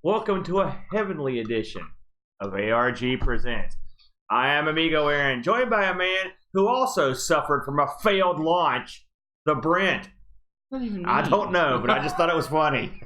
Welcome to a heavenly edition of ARG Presents. I am Amigo Aaron, joined by a man who also suffered from a failed launch, the Brent. What do you mean? I don't know, but I just thought it was funny.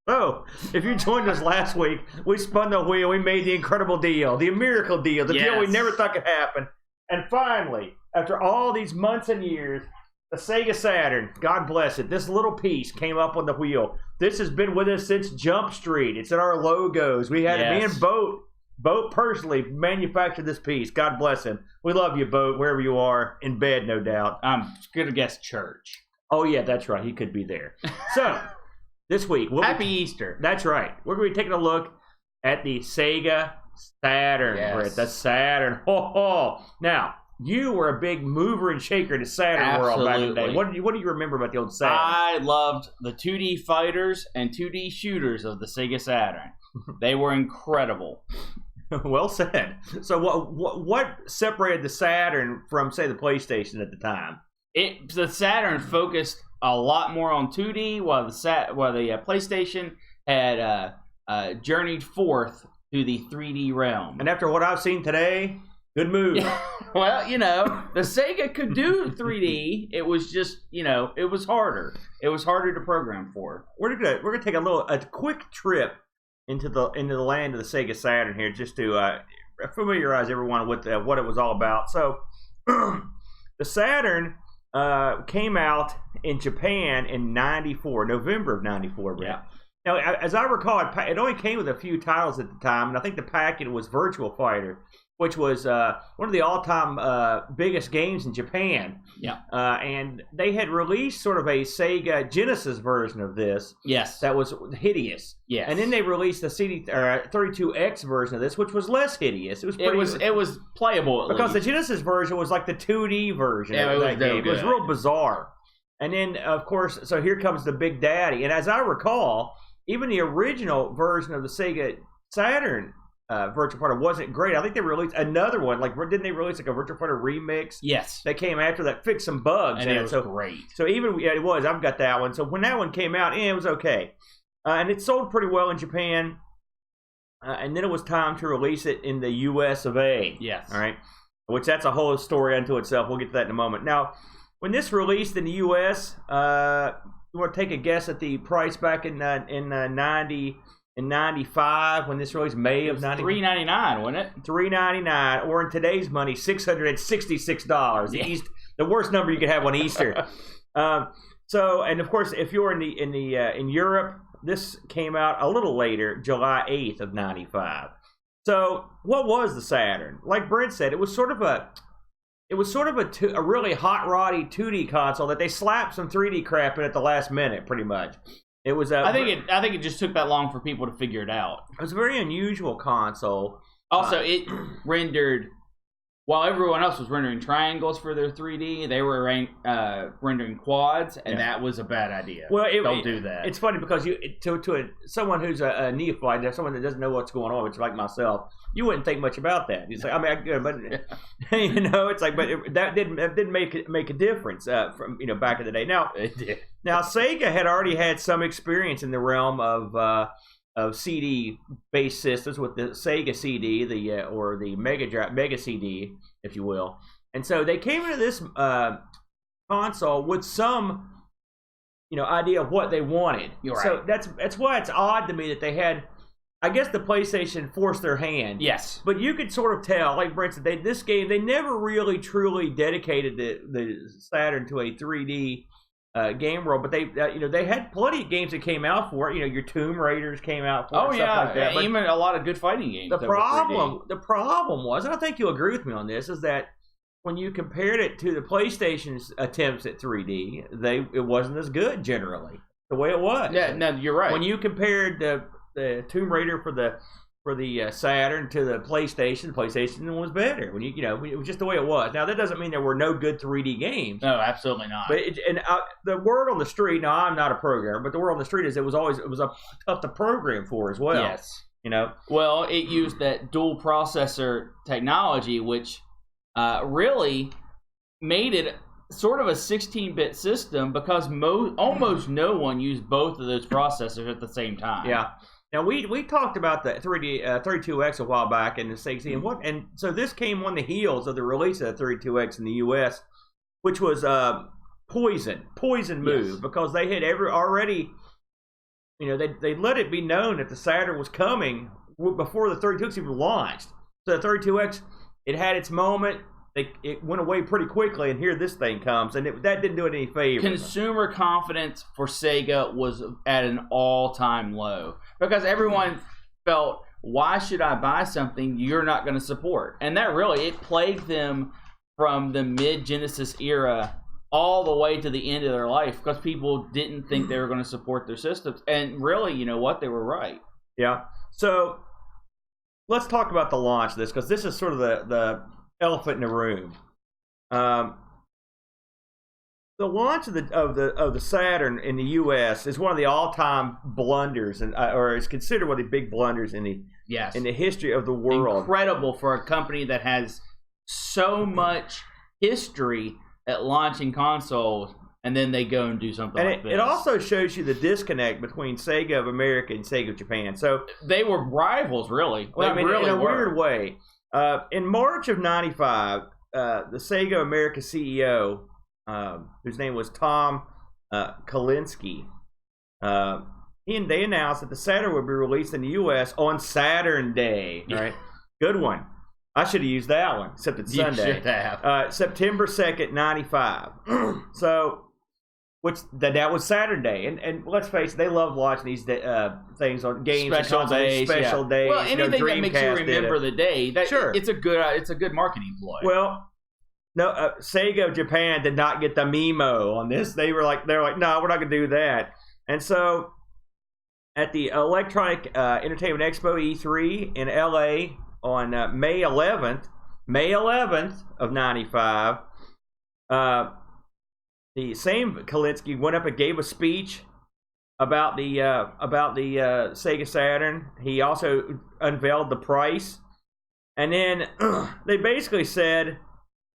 So, if you joined us last week, we spun the wheel, we made the incredible deal, the miracle deal, the deal we never thought could happen. And finally, after all these months and years, the Sega Saturn, God bless it, this little piece came up on the wheel. This has been with us since Jump Street. It's in our logos. We had me and Boat personally manufactured this piece. God bless him. We love you, Boat, wherever you are, in bed, no doubt. I'm going to guess church. Oh, yeah, that's right. He could be there. So, this week, Happy Easter. That's right. We're going to be taking a look at the Sega Saturn. Yes. The Saturn. Now, you were a big mover and shaker in the Saturn world back in the day. What do you remember about the old Saturn? I loved the 2D fighters and 2D shooters of the Sega Saturn. They were incredible. Well said. So what separated the Saturn from, say, the PlayStation at the time? The Saturn focused a lot more on 2D, while the PlayStation had journeyed forth to the 3D realm. And after what I've seen today, good move. Yeah. Well, the Sega could do 3D. It was just, it was harder. It was harder to program for. We're gonna take a quick trip into the land of the Sega Saturn here, just to familiarize everyone with what it was all about. So, the Saturn came out in Japan in '94, November of '94. Yeah. Now, as I recall, it only came with a few titles at the time, and I think the packet was Virtua Fighter, which was one of the all-time biggest games in Japan. Yeah. And they had released sort of a Sega Genesis version of this. Yes. That was hideous. Yes. And then they released the CD32X version of this, which was less hideous. It was playable because the Genesis version was like the 2D version of that game. It was real bizarre. And then, of course, so here comes the Big Daddy. And as I recall, even the original version of the Sega Saturn Virtua Fighter wasn't great. I think they released another one. Didn't they release like a Virtua Fighter remix? Yes. That came after that, fixed some bugs. And it was great. So it was. I've got that one. So when that one came out, it was okay. And it sold pretty well in Japan. And then it was time to release it in the US of A. Yes. All right. Which that's a whole story unto itself. We'll get to that in a moment. Now, when this released in the US, you want to take a guess at the price back in 95 when this released, May of 95? $3.99, wasn't it? $3.99, or in today's money, $666. Yeah. The worst number you could have on Easter. So, and of course, if you're in Europe, this came out a little later, July 8th of 95. So, what was the Saturn? Like Brent said, it was sort of a really hot roddy 2D console that they slapped some 3D crap in at the last minute, pretty much. It was. I think it just took that long for people to figure it out. It was a very unusual console. Also, it rendered, while everyone else was rendering triangles for their 3D, they were rendering quads, and that was a bad idea. Well, don't do that. It's funny because someone who's a neophyte, someone that doesn't know what's going on, which like myself, you wouldn't think much about that. It's like, but it's like, but that didn't make a difference from back in the day. Now it did. Now Sega had already had some experience in the realm of CD-based systems with the Sega CD, or the Mega CD, if you will, and so they came into this console with some idea of what they wanted. You're right. So that's why it's odd to me that they had. I guess the PlayStation forced their hand. Yes. But you could sort of tell, like for instance, this game, they never really truly dedicated the Saturn to a 3D game world, but they had plenty of games that came out for it. Your Tomb Raiders came out for it, stuff like that. But even a lot of good fighting games. The problem was, and I think you'll agree with me on this, is that when you compared it to the PlayStation's attempts at 3D, it wasn't as good generally, the way it was. Yeah, no, you're right. When you compared the Tomb Raider for the Saturn to the PlayStation was better. When it was just the way it was. Now that doesn't mean there were no good 3D games. No, absolutely not. But the word on the street. Now I'm not a programmer, but the word on the street is it was tough to program for as well. Yes. Well, it used that dual processor technology, which really made it sort of a 16-bit system because almost no one used both of those processors at the same time. Yeah. Now we talked about the 32X a while back in the Sega, and so this came on the heels of the release of the 32X in the U.S., which was poison move, because they had already, they let it be known that the Saturn was coming before the 32X even launched. So the 32X, it had its moment. It went away pretty quickly, and here this thing comes, and that didn't do it any favors. Consumer confidence for Sega was at an all-time low because everyone felt, why should I buy something you're not going to support? And that really, it plagued them from the mid-Genesis era all the way to the end of their life because people didn't think they were going to support their systems. And really, you know what? They were right. Yeah. So let's talk about the launch of this, because this is sort of the elephant in the room. The launch of the Saturn in the U.S. is one of the all-time blunders, or is considered one of the big blunders in the history of the world. Incredible for a company that has so much history at launching consoles, and then they go and do something like this. It also shows you the disconnect between Sega of America and Sega of Japan. So they were rivals, really. Well, in a weird way. In March of '95, the Sega America CEO, whose name was Tom Kalinske, they announced that the Saturn would be released in the U.S. on Saturn Day. Right, good one. I should have used that one, except it's Sunday. You should have. September 2nd, '95. So, that was Saturday, and let's face it, they love watching these things on games, special days. Well, anything that makes you remember the day, sure, it's a good marketing ploy. Well, no, Sega of Japan did not get the memo on this. They were like, no, we're not gonna do that. And so, at the Electronic Entertainment Expo E3 in LA on May 11th of '95. The same Kalinske went up and gave a speech about the Sega Saturn. He also unveiled the price, and then they basically said,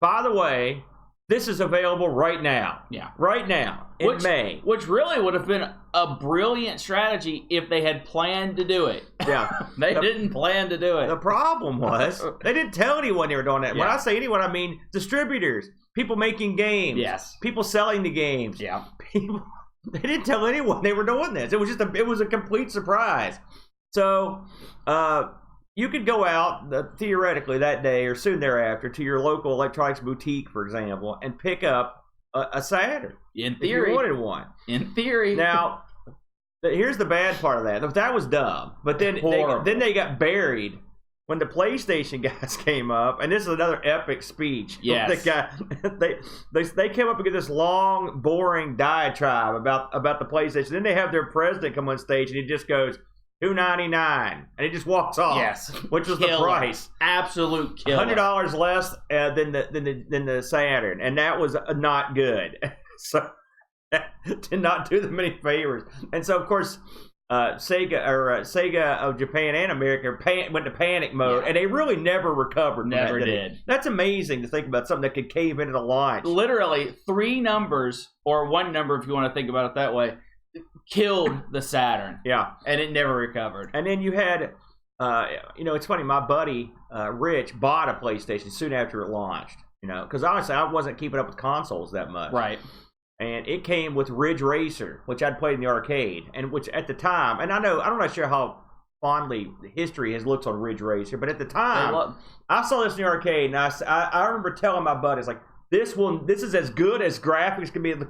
"By the way, this is available right now. Yeah, right now in May." Which really would have been a brilliant strategy if they had planned to do it. Yeah, they didn't plan to do it. The problem was they didn't tell anyone they were doing that. Yeah. When I say anyone, I mean distributors. People making games. Yes. People selling the games. Yeah. They didn't tell anyone they were doing this. It was a complete surprise. So, you could go out theoretically that day or soon thereafter to your local electronics boutique, for example, and pick up a Saturn. In theory. If you wanted one. In theory. Now, here's the bad part of that. That was dumb. But then they got buried when the PlayStation guys came up, and this is another epic speech. Yes. They came up and get this long, boring diatribe about the PlayStation. Then they have their president come on stage, and he just goes, $299, and he just walks off. Yes, which was the price. Absolute killer. $100 less than the Saturn, and that was not good. So did not do them any favors. And so, of course, Sega of Japan and America went to panic mode, and they really never recovered. Never did. That's amazing to think about, something that could cave into the launch. Literally, 3 numbers, or 1 number if you want to think about it that way, killed the Saturn. Yeah, and it never recovered. And then you had, it's funny. My buddy Rich bought a PlayStation soon after it launched. Because honestly, I wasn't keeping up with consoles that much. Right. And it came with Ridge Racer, which I'd played in the arcade, and which at the time, and I'm not sure how fondly history has looked on Ridge Racer, but at the time, I saw this in the arcade, and I remember telling my buddies, like, this is as good as graphics can be. The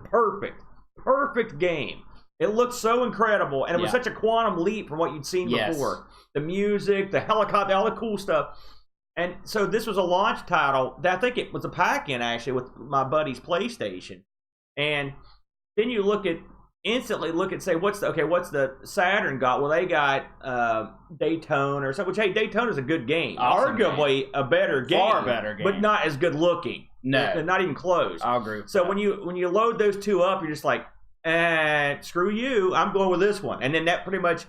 perfect game. It looked so incredible, and it was such a quantum leap from what you'd seen before. The music, the helicopter, all the cool stuff. And so this was a launch title that I think it was a pack-in, actually, with my buddy's PlayStation. And then you instantly look at, say, what's the Saturn got? Well, they got Daytona or something, which, hey, Daytona's a good game. Awesome Arguably game. A better game. Far better game. But not as good looking. No. Not even close. I'll agree with so that. when you load those two up, you're just like, screw you, I'm going with this one. And then that pretty much,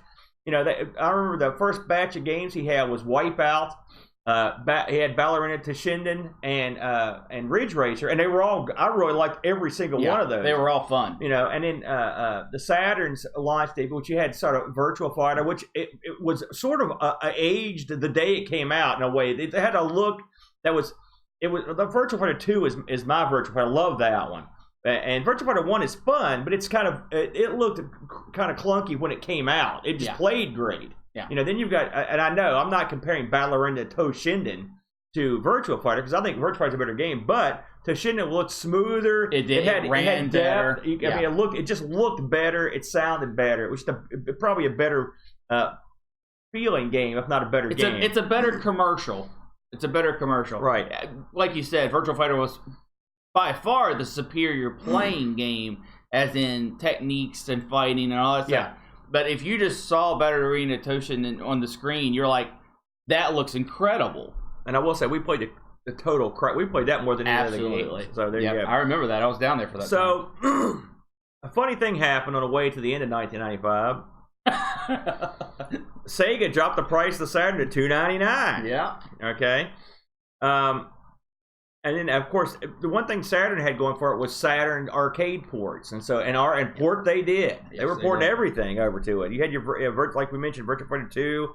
I remember the first batch of games he had was Wipeout, He had Ballerina Toshinden and Ridge Racer, and they were all. I really liked every single one of those. They were all fun. And then the Saturn's launch debut, which you had sort of Virtua Fighter, which it was sort of aged the day it came out in a way. It had a look that was. It was the Virtua Fighter 2 is my Virtua Fighter. I love that one. And Virtua Fighter 1 is fun, but it's kind of it looked kind of clunky when it came out. It just played great. Yeah. Then you've got, and I know I'm not comparing Ballerina Toshinden to Virtua Fighter because I think Virtua Fighter is a better game, but Toshinden looked smoother. It did. It ran better. I mean, it just looked better. It sounded better. It was probably a better feeling game, if not a better game. It's a better commercial. It's a better commercial. Right. Like you said, Virtua Fighter was by far the superior playing game, as in techniques and fighting and all that stuff. Yeah. But if you just saw Ballerina Toshinden on the screen, you're like, that looks incredible. And I will say, we played the total crap. We played that more than any other game. So there you go. I remember that. I was down there for that. So, a funny thing happened on the way to the end of 1995. Sega dropped the price of the Saturn to $299. Yeah. Okay. And then, of course, the one thing Saturn had going for it was Saturn arcade ports, and port they did. Yes, they were porting everything over to it. You had your like we mentioned, Virtua Fighter 2,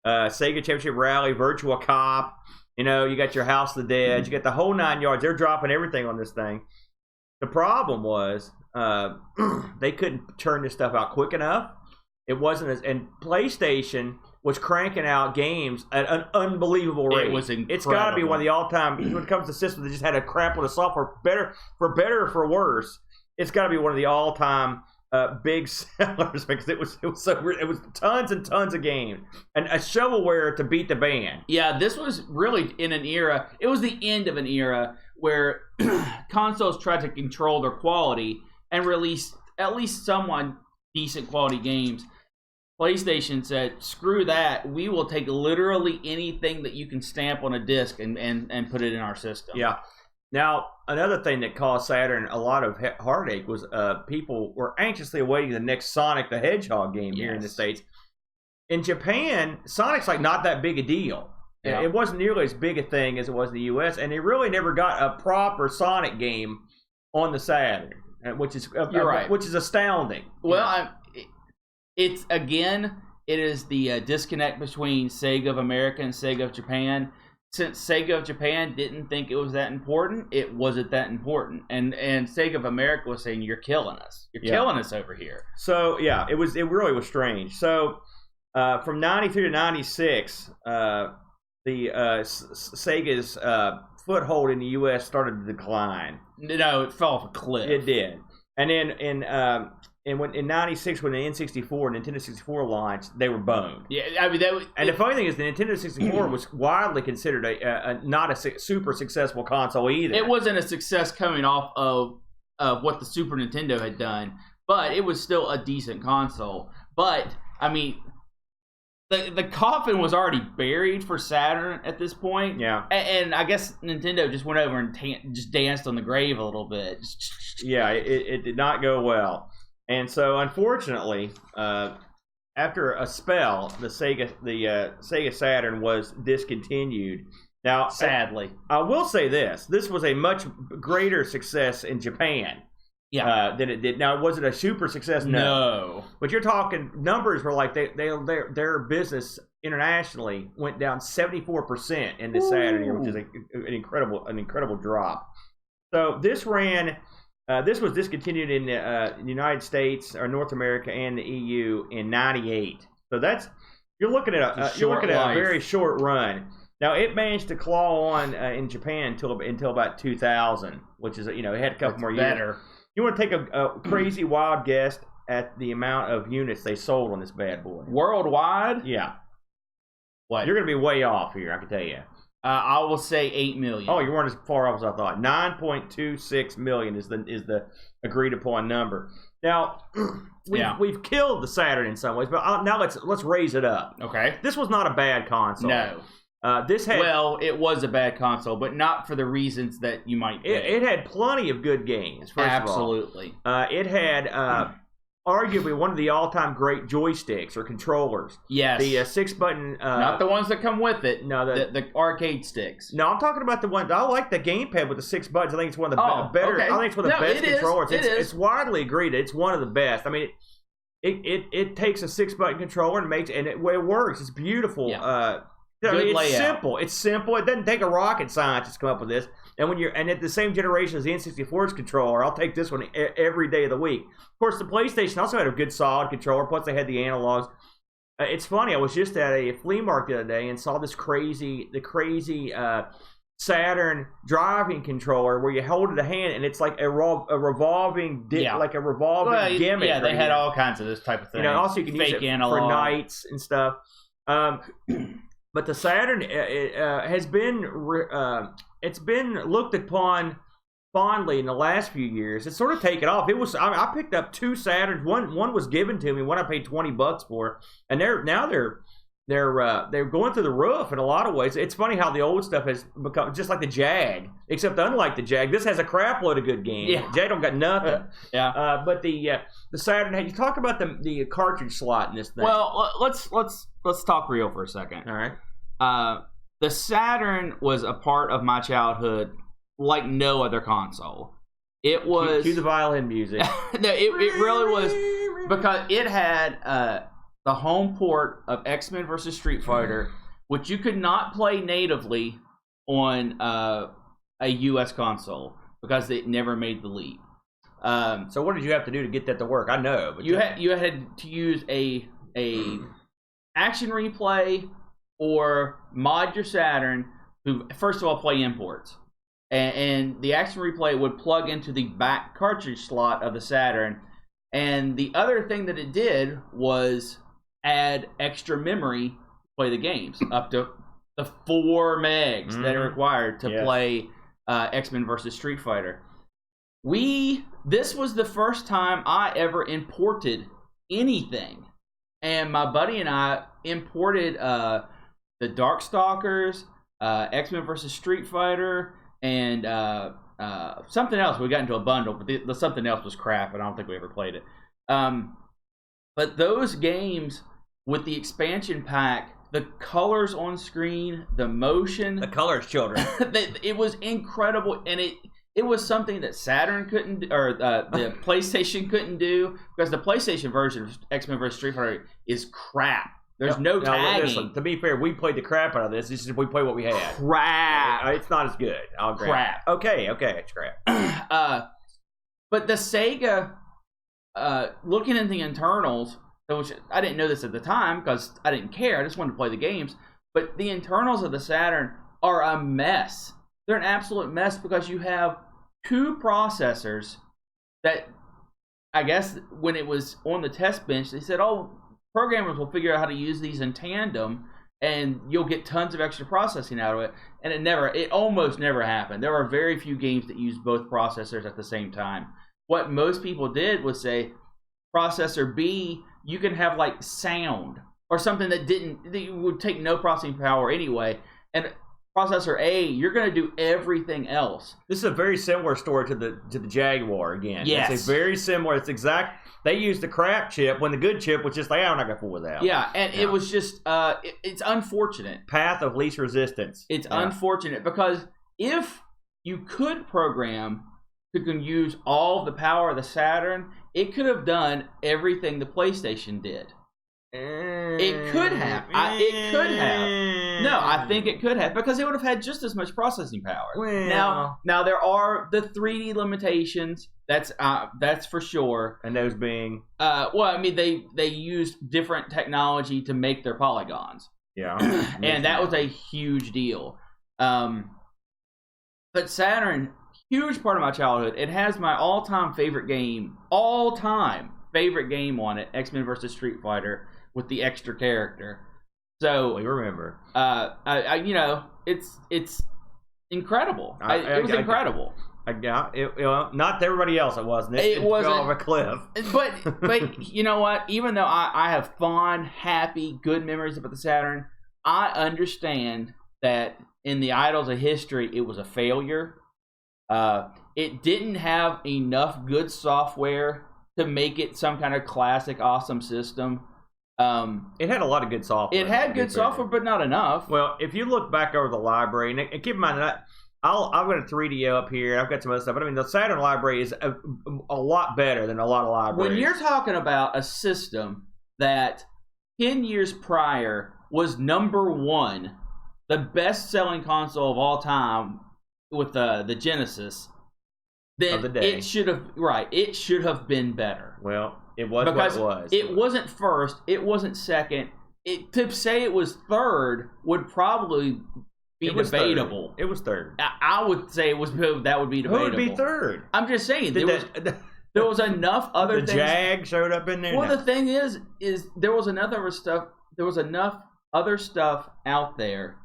Sega Championship Rally, Virtua Cop. You got your House of the Dead. You got the whole 9 yards. They're dropping everything on this thing. The problem was they couldn't turn this stuff out quick enough. It wasn't and PlayStation was cranking out games at an unbelievable rate. It was incredible. It's got to be one of the all-time, when it comes to systems that just had a crap load of software, for better or for worse, it's got to be one of the all-time big sellers because it was so weird. It was tons and tons of games and a shovelware to beat the band. Yeah, this was really in an era. It was the end of an era where consoles tried to control their quality and release at least somewhat decent quality games. PlayStation said, screw that. We will take literally anything that you can stamp on a disc and put it in our system. Yeah. Now, another thing that caused Saturn a lot of heartache was people were anxiously awaiting the next Sonic the Hedgehog game here in the States. In Japan, Sonic's like not that big a deal. Yeah. It wasn't nearly as big a thing as it was in the U.S., and they really never got a proper Sonic game on the Saturn, which is which is astounding. Well, it is the disconnect between Sega of America and Sega of Japan. Since Sega of Japan didn't think it was that important, it wasn't that important. And Sega of America was saying, you're killing us. You're killing us over here. So, yeah, it really was strange. So, from 93 to 96, Sega's foothold in the U.S. started to decline. No, it fell off a cliff. It did. And then in 96, when the Nintendo 64 launched, they were boned. Yeah, I mean, the funny thing is, the Nintendo 64 was widely considered not a super successful console either. It wasn't a success coming off of what the Super Nintendo had done, but it was still a decent console. But I mean, the coffin was already buried for Saturn at this point. Yeah, and I guess Nintendo just went over and just danced on the grave a little bit. Yeah, it did not go well. And so, unfortunately, after a spell, the Sega Saturn was discontinued. Now, sadly, I will say this: this was a much greater success in Japan, than it did. Now, was it a super success? No. But you're talking numbers were like their business internationally went down 74% in the Saturn year, which is an incredible drop. So this ran. This was discontinued in the United States or North America and the EU in '98. So you're looking at a very short run. Now it managed to claw on in Japan until about 2000, which is it had a couple more years. You want to take a crazy wild guess at the amount of units they sold on this bad boy worldwide? Yeah. What? You're going to be way off here, I can tell you. I will say 8 million. Oh, you weren't as far off as I thought. 9.26 million is the agreed upon number. Now, we've killed the Saturn in some ways, but now let's raise it up. Okay. This was not a bad console. No. It was a bad console, but not for the reasons that you might think. It had plenty of good games. First Absolutely. of all, it had arguably one of the all-time great joysticks or controllers. Yes. The 6-button. Not the ones that come with it. No, the arcade sticks. No, I'm talking about the ones. I like the gamepad with the 6 buttons. I think it's one of the better. Okay. I think it's one of the best controllers. It is. It's widely agreed. It's one of the best. I mean, it takes a 6-button controller and it works. It's beautiful. Yeah. It's layout. simple. It's simple. It doesn't take a rocket scientist to come up with this. And at the same generation as the N64's controller, I'll take this one every day of the week. Of course, the PlayStation also had a good solid controller. Plus, they had the analogs. It's funny. I was just at a flea market the other day and saw the crazy Saturn driving controller where you hold it in the hand and it's like a revolving like a revolving gimmick. Yeah, they had all kinds of this type of thing. Also you can use it for nights and stuff. But the Saturn has been it's been looked upon fondly in the last few years. It's sort of taken off. I picked up 2 Saturns. One was given to me. One I paid $20 for, and they're going through the roof in a lot of ways. It's funny how the old stuff has become just like the Jag, except unlike the Jag, this has a crap load of good games. Yeah. Jag don't got nothing. But the Saturn. You talk about the cartridge slot in this thing. Well, let's talk real for a second. All right. The Saturn was a part of my childhood like no other console. It was Cue the violin music. No, it really was, because it had the home port of X-Men vs. Street Fighter, which you could not play natively on a US console because it never made the leap. So what did you have to do to get that to work? I know, but you had to use a action replay or mod your Saturn to first of all play imports, and the action replay would plug into the back cartridge slot of the Saturn. And the other thing that it did was add extra memory to play the games, up to the 4 megs that are required to play X-Men vs. Street Fighter. This was the first time I ever imported anything, and my buddy and I imported the Darkstalkers, X-Men vs. Street Fighter, and something else. We got into a bundle, but the something else was crap, and I don't think we ever played it. But those games with the expansion pack, the colors on screen, the motion, the colors, children, it was incredible, and it was something that Saturn couldn't, or the PlayStation couldn't do, because the PlayStation version of X-Men vs. Street Fighter is crap. There's no tagging. Listen, to be fair, we played the crap out of this. This is we played what we had. Crap. It's not as good. I'll grab crap. It. Okay, it's crap. But the Sega, looking at the internals, which I didn't know this at the time because I didn't care. I just wanted to play the games. But the internals of the Saturn are a mess. They're an absolute mess because you have 2 processors that, I guess, when it was on the test bench, they said, programmers will figure out how to use these in tandem and you'll get tons of extra processing out of it. And it almost never happened. There are very few games that use both processors at the same time. What most people did was say, processor B, you can have like sound or something that would take no processing power anyway. And processor A, you're going to do everything else. This is a very similar story to the Jaguar again. Yes. It's a very similar. It's exact. They used the crap chip when the good chip was just like, I'm not going to fool with that. Yeah, and it was just, it's unfortunate. Path of least resistance. It's unfortunate because if you could program to use all the power of the Saturn, it could have done everything the PlayStation did. It could have. It could have. No, I think it could have, because it would have had just as much processing power. Well, now there are the 3D limitations. That's for sure. And those being, well, I mean, they used different technology to make their polygons. Yeah, and that was a huge deal. But Saturn, huge part of my childhood. It has my all-time favorite game on it, X-Men vs. Street Fighter, with the extra character. So we remember. It's incredible. It was incredible. Not to everybody else. It wasn't. It wasn't fell off a cliff. But you know what? Even though I have fond, happy, good memories about the Saturn, I understand that in the Idols of history, it was a failure. It didn't have enough good software to make it some kind of classic, awesome system. It had a lot of good software. It had good software, but not enough. Well, if you look back over the library, and keep in mind that I've got a 3DO up here, I've got some other stuff, but I mean, the Saturn library is a lot better than a lot of libraries. When you're talking about a system that 10 years prior was #1, the best-selling console of all time with the Genesis, then it should have been better. Well, it was because what it was. It wasn't first. It wasn't second. To say it was third would probably be debatable. Third. It was third. I would say that would be debatable. Who would be third? I'm just saying there was enough other things. The Jag showed up in there. Well, the thing is there was enough other stuff out there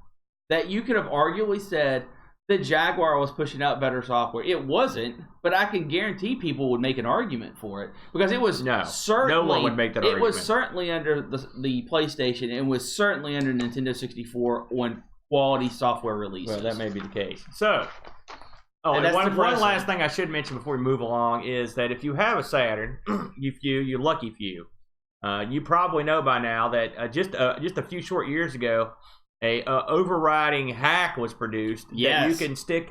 that you could have arguably said the Jaguar was pushing out better software. It wasn't, but I can guarantee people would make an argument for it because it was certainly no one would make that argument. It was certainly under the PlayStation and was certainly under Nintendo 64 on quality software releases. Well, that may be the case. So, and one last thing I should mention before we move along is that if you have a Saturn, you lucky few, you probably know by now that just a few short years ago, a overriding hack was produced that you can stick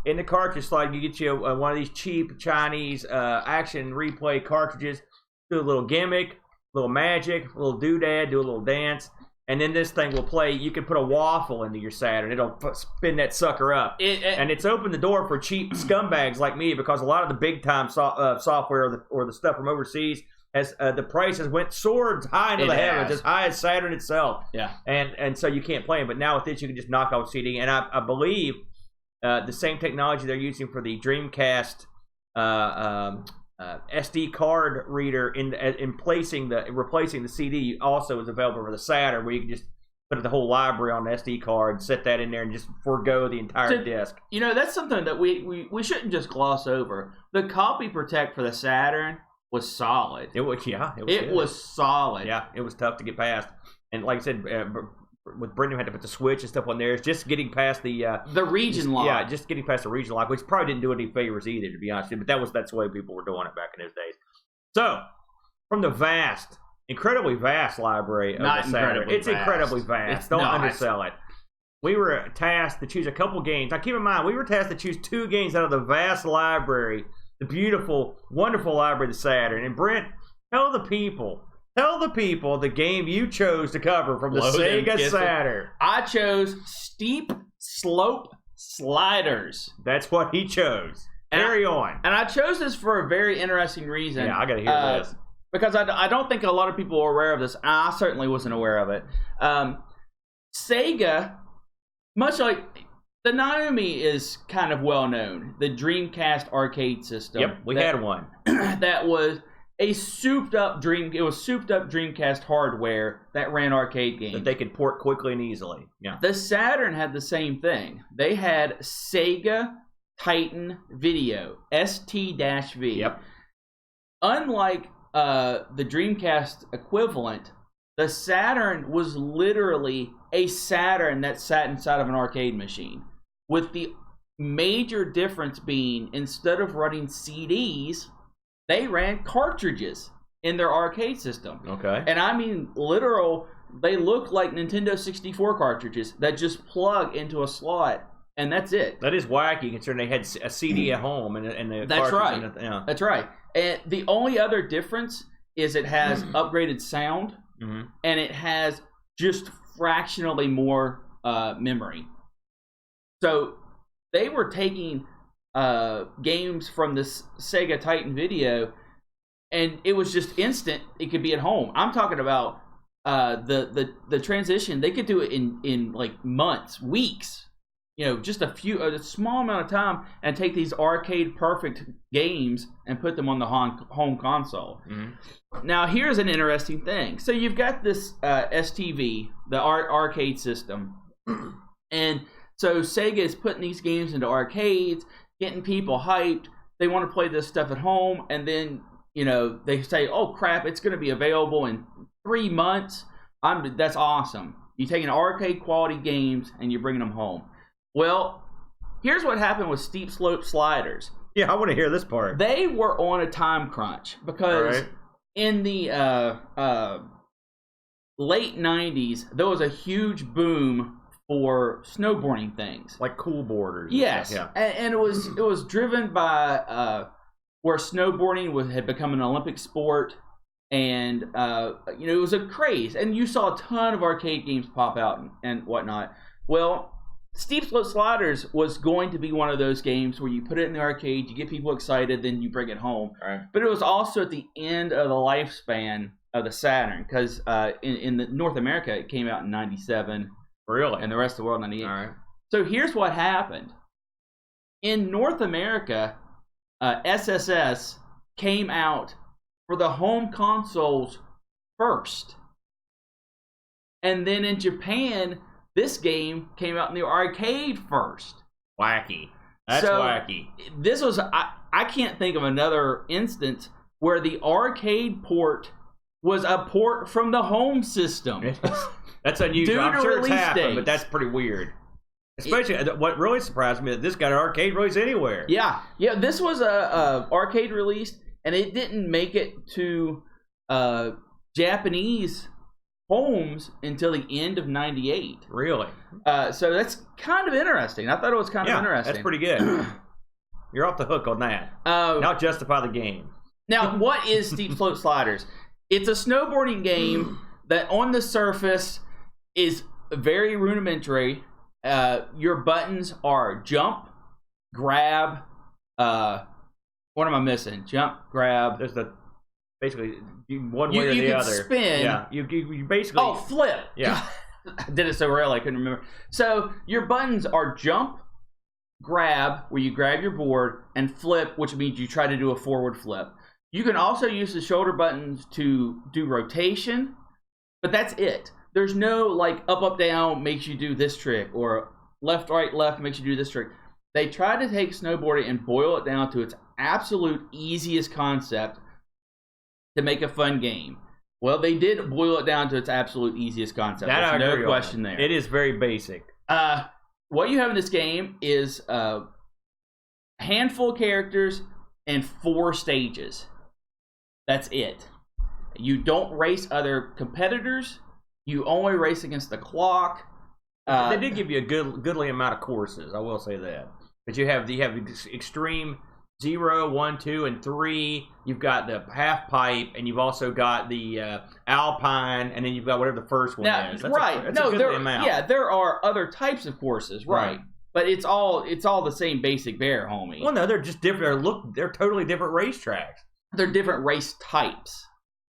in the cartridge slot. You get you one of these cheap Chinese action replay cartridges, do a little gimmick, a little magic, a little doodad, do a little dance, and then this thing will play. You can put a waffle into your Saturn. It'll spin that sucker up. And it's opened the door for cheap scumbags like me because a lot of the big-time software or the stuff from overseas the prices soared high into the heavens, as high as Saturn itself. Yeah. And so you can't play them. But now with this, you can just knock off CD. And I believe the same technology they're using for the Dreamcast SD card reader in replacing the CD also is available for the Saturn, where you can just put the whole library on the SD card, set that in there, and just forego the entire disc. You know, that's something that we shouldn't just gloss over. The copy protect for the Saturn was solid. It was solid. Yeah, it was tough to get past. And like I said, with Brendan had to put the switch and stuff on there. It's just getting past the region lock. Yeah, just getting past the region lock, which probably didn't do any favors either, to be honest with you. But that's the way people were doing it back in those days. So, from the incredibly vast library of the Saturn, it's incredibly vast. Don't undersell it. We were tasked to choose a couple games. Now, keep in mind, we were tasked to choose 2 games out of the vast library. The beautiful, wonderful library of the Saturn. And Brent, tell the people the game you chose to cover from the Sega Saturn. I chose Steep Slope Sliders. That's what he chose. Carry on. And I chose this for a very interesting reason. Yeah, I gotta hear this. Because I don't think a lot of people are aware of this. I certainly wasn't aware of it. Sega, much like... The Naomi is kind of well known. The Dreamcast arcade system. Yep, we had one. That was a souped up Dreamcast hardware that ran arcade games that they could port quickly and easily. Yeah. The Saturn had the same thing. They had Sega Titan Video, ST-V. Yep. Unlike the Dreamcast equivalent, the Saturn was literally a Saturn that sat inside of an arcade machine. With the major difference being, instead of running CDs, they ran cartridges in their arcade system. Okay. And I mean literal, they look like Nintendo 64 cartridges that just plug into a slot, and that's it. That is wacky considering they had a CD at home and the That's right. That's right. And the only other difference is it has upgraded sound, and it has just fractionally more memory. So they were taking games from this Sega Titan Video, and it was just instant. It could be at home. I'm talking about the transition. They could do it in like months, weeks. You know, just a small amount of time, and take these arcade perfect games and put them on the home console. Now, here's an interesting thing. So you've got this STV, the arcade system, and so Sega is putting these games into arcades, getting people hyped. They want to play this stuff at home, and then, you know, they say, oh crap, it's going to be available in 3 months. That's awesome. You're taking arcade quality games and you're bringing them home. Well, here's what happened with Steep Slope Sliders. Yeah, I want to hear this part. They were on a time crunch because in the late 90s, there was a huge boom for snowboarding things. Like cool boarders. Yes. Yeah. And it was driven by where snowboarding had become an Olympic sport. And, it was a craze. And you saw a ton of arcade games pop out and whatnot. Well, Steep Slope Sliders was going to be one of those games where you put it in the arcade, you get people excited, then you bring it home. Right. But it was also at the end of the lifespan of the Saturn, because in North America, it came out in 97. Really? And the rest of the world, 98. All right. So here's what happened. In North America, SSS came out for the home consoles first. And then in Japan, this game came out in the arcade first. Wacky. That's wacky. This was, I can't think of another instance where the arcade port was a port from the home system. That's unusual. I'm sure it's happened, but that's pretty weird. Especially, what really surprised me, that this got an arcade release anywhere. Yeah. This was a arcade release, and it didn't make it to Japanese homes until the end of 98. Really? So that's kind of interesting. I thought it was kind of interesting. That's pretty good. You're off the hook on that. Now justify the game. Now, what is Steep Slope Sliders? It's a snowboarding game that on the surface is very rudimentary. Your buttons are jump, grab, what am I missing? Jump, grab. There's basically one way or the other. You can spin. Yeah, you basically... Oh, flip. Yeah. I did it so early I couldn't remember. So your buttons are jump, grab, where you grab your board, and flip, which means you try to do a forward flip. You can also use the shoulder buttons to do rotation, but that's it. There's no like up, down makes you do this trick, or left, right, left makes you do this trick. They tried to take snowboarding and boil it down to its absolute easiest concept to make a fun game. Well, they did boil it down to its absolute easiest concept. There's no question there. It is very basic. What you have in this game is a handful of characters and 4 stages. That's it. You don't race other competitors. You only race against the clock. They did give you a goodly amount of courses, I will say that. But you have extreme 0, 1, 2, and 3. You've got the half pipe, and you've also got the alpine, and then you've got whatever the first one is. That's a goodly amount. Yeah, there are other types of courses, right? But it's all the same basic bear, homie. Well, no, they're just different. They're totally different racetracks. They're different race types.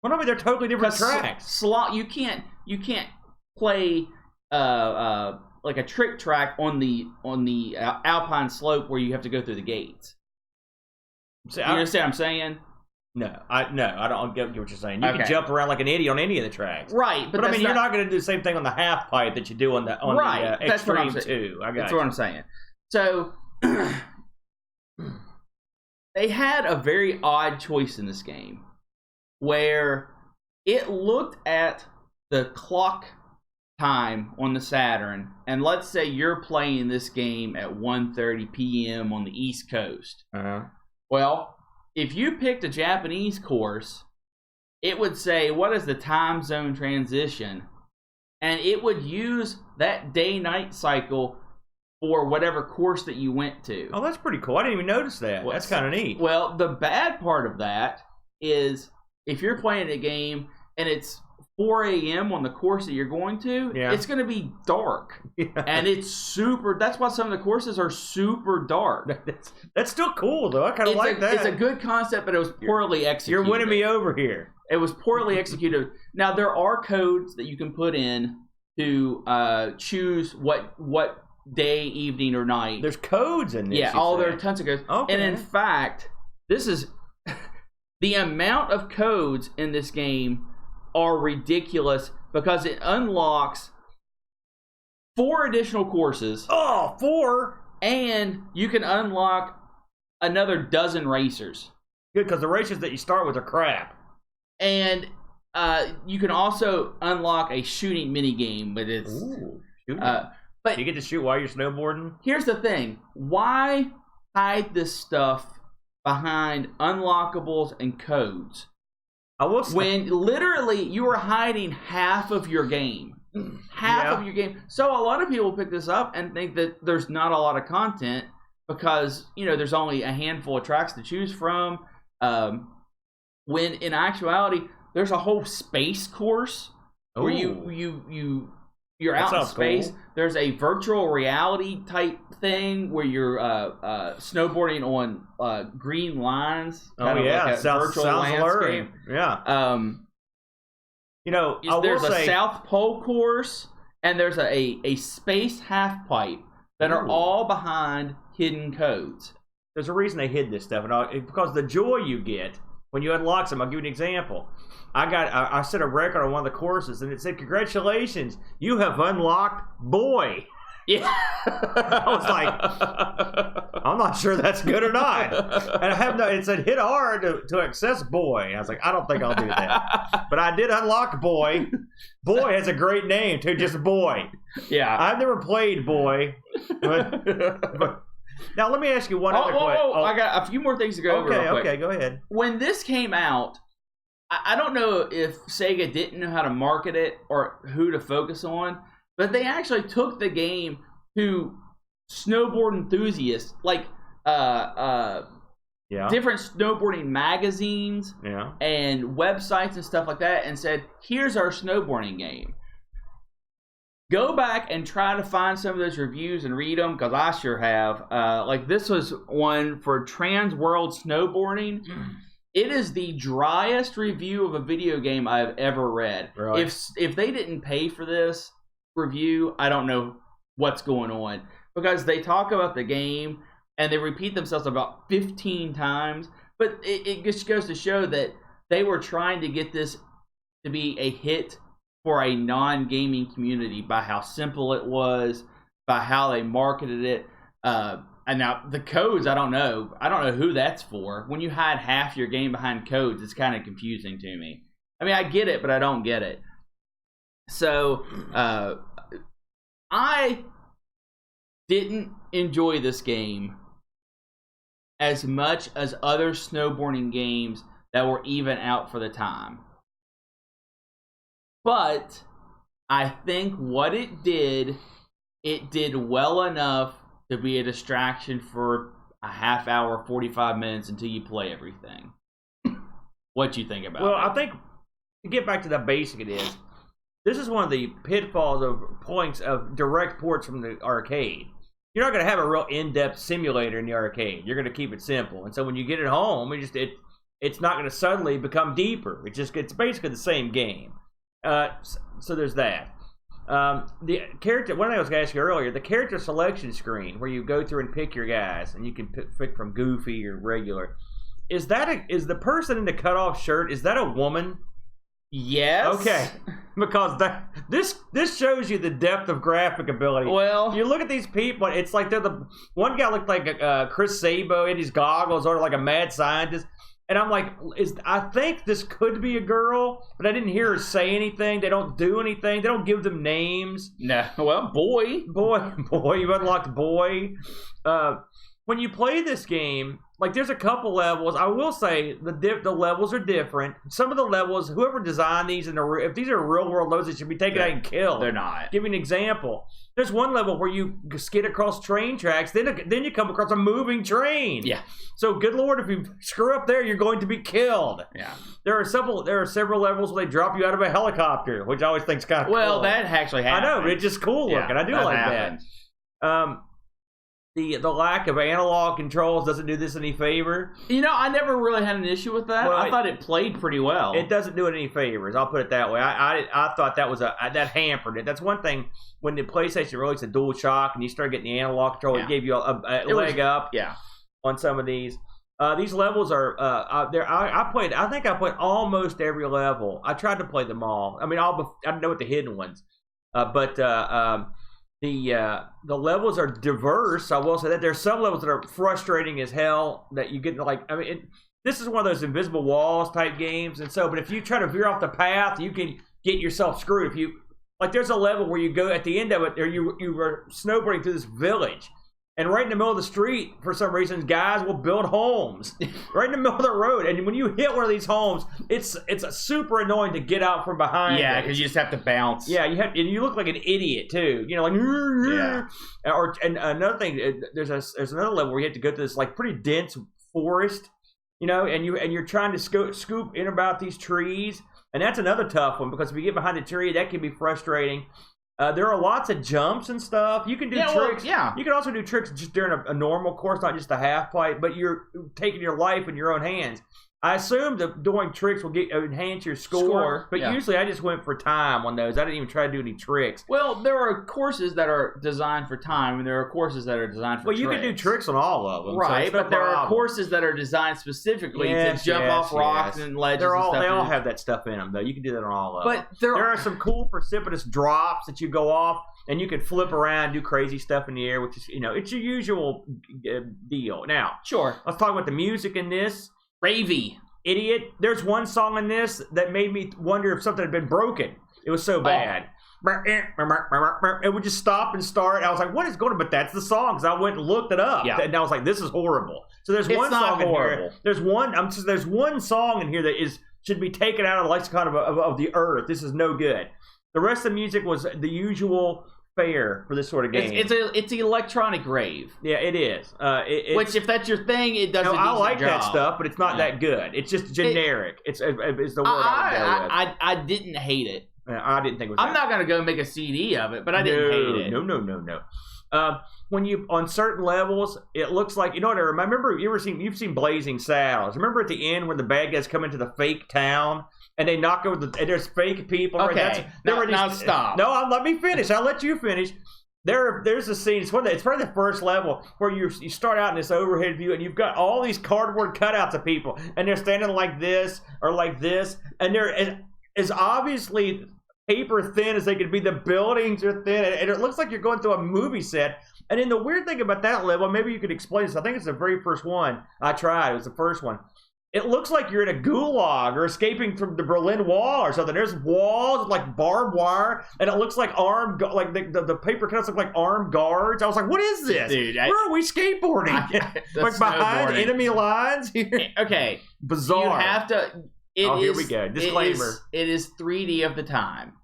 Well, no, they're totally different tracks. You can't play like a trick track on the alpine slope where you have to go through the gates. See, you understand what I'm saying? No, I don't get what you're saying. You can jump around like an idiot on any of the tracks, right? But I mean, you're not going to do the same thing on the half pipe that you do on the extreme 2. That's what I'm saying. So they had a very odd choice in this game, where it looked at the clock time on the Saturn, and let's say you're playing this game at 1:30 p.m. on the East Coast. Well, if you picked a Japanese course, it would say, what is the time zone transition? And it would use that day-night cycle for whatever course that you went to. Oh, that's pretty cool. I didn't even notice that. That's kind of neat. Well, the bad part of that is if you're playing a game and it's 4 a.m. on the course that you're going to, it's going to be dark. And it's super... That's why some of the courses are super dark. That's still cool, though. I kind of like that. It's a good concept, but it was poorly executed. You're winning me over here. It was poorly executed. Now, there are codes that you can put in to choose what day, evening, or night. There's codes in this. Yeah, there are tons of codes. Okay. And in fact, this is... the amount of codes in this game are ridiculous because it unlocks 4 additional courses. Oh, 4? And you can unlock another dozen racers. Good, because the races that you start with are crap. And you can also unlock a shooting minigame, but it's... Ooh, shooting. But you get to shoot while you're snowboarding? Here's the thing. Why hide this stuff behind unlockables and codes. I will say, when literally you were hiding half of your game. Half of your game. So a lot of people pick this up and think that there's not a lot of content because, there's only a handful of tracks to choose from. When in actuality, there's a whole space course where you're out in space. Cool. There's a virtual reality type thing where you're snowboarding on green lines. Like sounds alluring. Yeah. There's a South Pole course and there's a space half pipe that are all behind hidden codes. There's a reason they hid this stuff, and because the joy you get when you unlock them. I'll give you an example. I set a record on one of the courses, and it said, "Congratulations, you have unlocked boy." Yeah. I was like, I'm not sure that's good or not. And it said hit R to access boy. And I was like, I don't think I'll do that. But I did unlock boy. Boy has a great name too, just boy. Yeah. I've never played boy. But now let me ask you one other question. I got a few more things to go over. Real quick. Okay, go ahead. When this came out, I don't know if Sega didn't know how to market it or who to focus on, but they actually took the game to snowboard enthusiasts, like different snowboarding magazines and websites and stuff like that, and said, here's our snowboarding game. Go back and try to find some of those reviews and read them, because I sure have. Like this was one for Trans World Snowboarding. It is the driest review of a video game I've ever read. Really? If they didn't pay for this review, I don't know what's going on, because they talk about the game and they repeat themselves about 15 times. But it just goes to show that they were trying to get this to be a hit for a non-gaming community by how simple it was, by how they marketed it. And now the codes, I don't know who that's for. When you hide half your game behind codes, it's kind of confusing to me. I mean, I get it, but I don't get it. So, I didn't enjoy this game as much as other snowboarding games that were even out for the time. But I think what it did well enough to be a distraction for a half hour, 45 minutes until you play everything. What you think about it? Well, I think to get back to the basic, this is one of the pitfalls of points of direct ports from the arcade. You're not going to have a real in-depth simulator in the arcade. You're going to keep it simple. And so when you get it home, it's not going to suddenly become deeper. It's basically the same game. So there's that. The character, one thing I was going to ask you earlier, the character selection screen where you go through and pick your guys, and you can pick from goofy or regular. Is the person in the cutoff shirt, is that a woman? Yes. Okay. Because this shows you the depth of graphic ability. Well, you look at these people, it's like they're the one guy looked like Chris Sabo in his goggles, or like a mad scientist. And I'm like, I think this could be a girl, but I didn't hear her say anything. They don't do anything. They don't give them names. No. Well, boy, you unlocked boy. When you play this game, like there's a couple levels. I will say the levels are different. Some of the levels, whoever designed these, if these are real world levels, they should be taken out and killed. They're not. Give me an example. There's one level where you skid across train tracks, then you come across a moving train. Yeah. So good Lord, if you screw up there, you're going to be killed. Yeah. There are several levels where they drop you out of a helicopter, which I always think is kind of cool. Well, that actually happens. I know, but it's just cool looking. I do like happens. That. The lack of analog controls doesn't do this any favor. I never really had an issue with that. Well, I thought it played pretty well. It doesn't do it any favors. I'll put it that way. I thought that was that hampered it. That's one thing. When the PlayStation released a DualShock and you started getting the analog control, it gave you a leg up. Yeah. On some of these. These levels are there. I think I played almost every level. I tried to play them all. I mean, I don't know what the hidden ones, but the levels are diverse. I will say that there's some levels that are frustrating as hell that you get this is one of those invisible walls type games, and so but if you try to veer off the path, you can get yourself screwed. If you there's a level where you go at the end of it, or you were snowboarding through this village. And right in the middle of the street, for some reason, guys will build homes right in the middle of the road. And when you hit one of these homes, it's super annoying to get out from behind. Yeah, because you just have to bounce. Yeah, and you look like an idiot too. You know, like and another thing, there's another level where you have to go through this like pretty dense forest. You know, and you're trying to scoop in about these trees, and that's another tough one because if you get behind a tree, that can be frustrating. There are lots of jumps and stuff. You can do tricks. You can also do tricks just during a normal course, not just a half pipe, but you're taking your life in your own hands. I assume that doing tricks will enhance your score, but usually I just went for time on those. I didn't even try to do any tricks. Well, there are courses that are designed for time, and there are courses that are designed for tricks. Well, you can do tricks on all of them. Right, so but there are courses that are designed specifically to jump off rocks and ledges and stuff. They all have that stuff in them, though. You can do that on all of them. But there are some cool precipitous drops that you go off, and you can flip around, do crazy stuff in the air, which is, it's your usual deal. Now, let's talk about the music in this. Ravey. Idiot. There's one song in this that made me wonder if something had been broken. It was so bad. It would just stop and start. I was like, what is going on? But that's the song. Because I went and looked it up. Yeah. And I was like, this is horrible. So there's one song in here. There's one song in here that should be taken out of the lexicon of the earth. This is no good. The rest of the music was the usual fare for this sort of game. It's an electronic rave. Yeah, it is. Which, if that's your thing, it does. I like that stuff, but it's not that good. It's just generic. It's the word I didn't hate it. I didn't think it was. I'm not gonna go make a CD of it, but I didn't hate it. No. When you on certain levels, it looks like what I remember. You've seen Blazing Saddles. Remember at the end when the bad guys come into the fake town and they knock over and there's fake people. Okay, now stop. No, let me finish. I'll let you finish. There's a scene. It's probably the first level where you start out in this overhead view and you've got all these cardboard cutouts of people and they're standing like this or like this and they're as obviously paper thin as they could be. The buildings are thin and it looks like you're going through a movie set. And then the weird thing about that level, maybe you could explain this. I think it's the very first one I tried. It was the first one. It looks like you're in a gulag or escaping from the Berlin Wall or something. There's walls like barbed wire, and it looks like the paper cutouts look like armed guards. I was like, "What is this? Dude, where are we skateboarding? Like behind enemy lines?" Okay, bizarre. You have to. Here we go. Disclaimer: it is 3D of the time.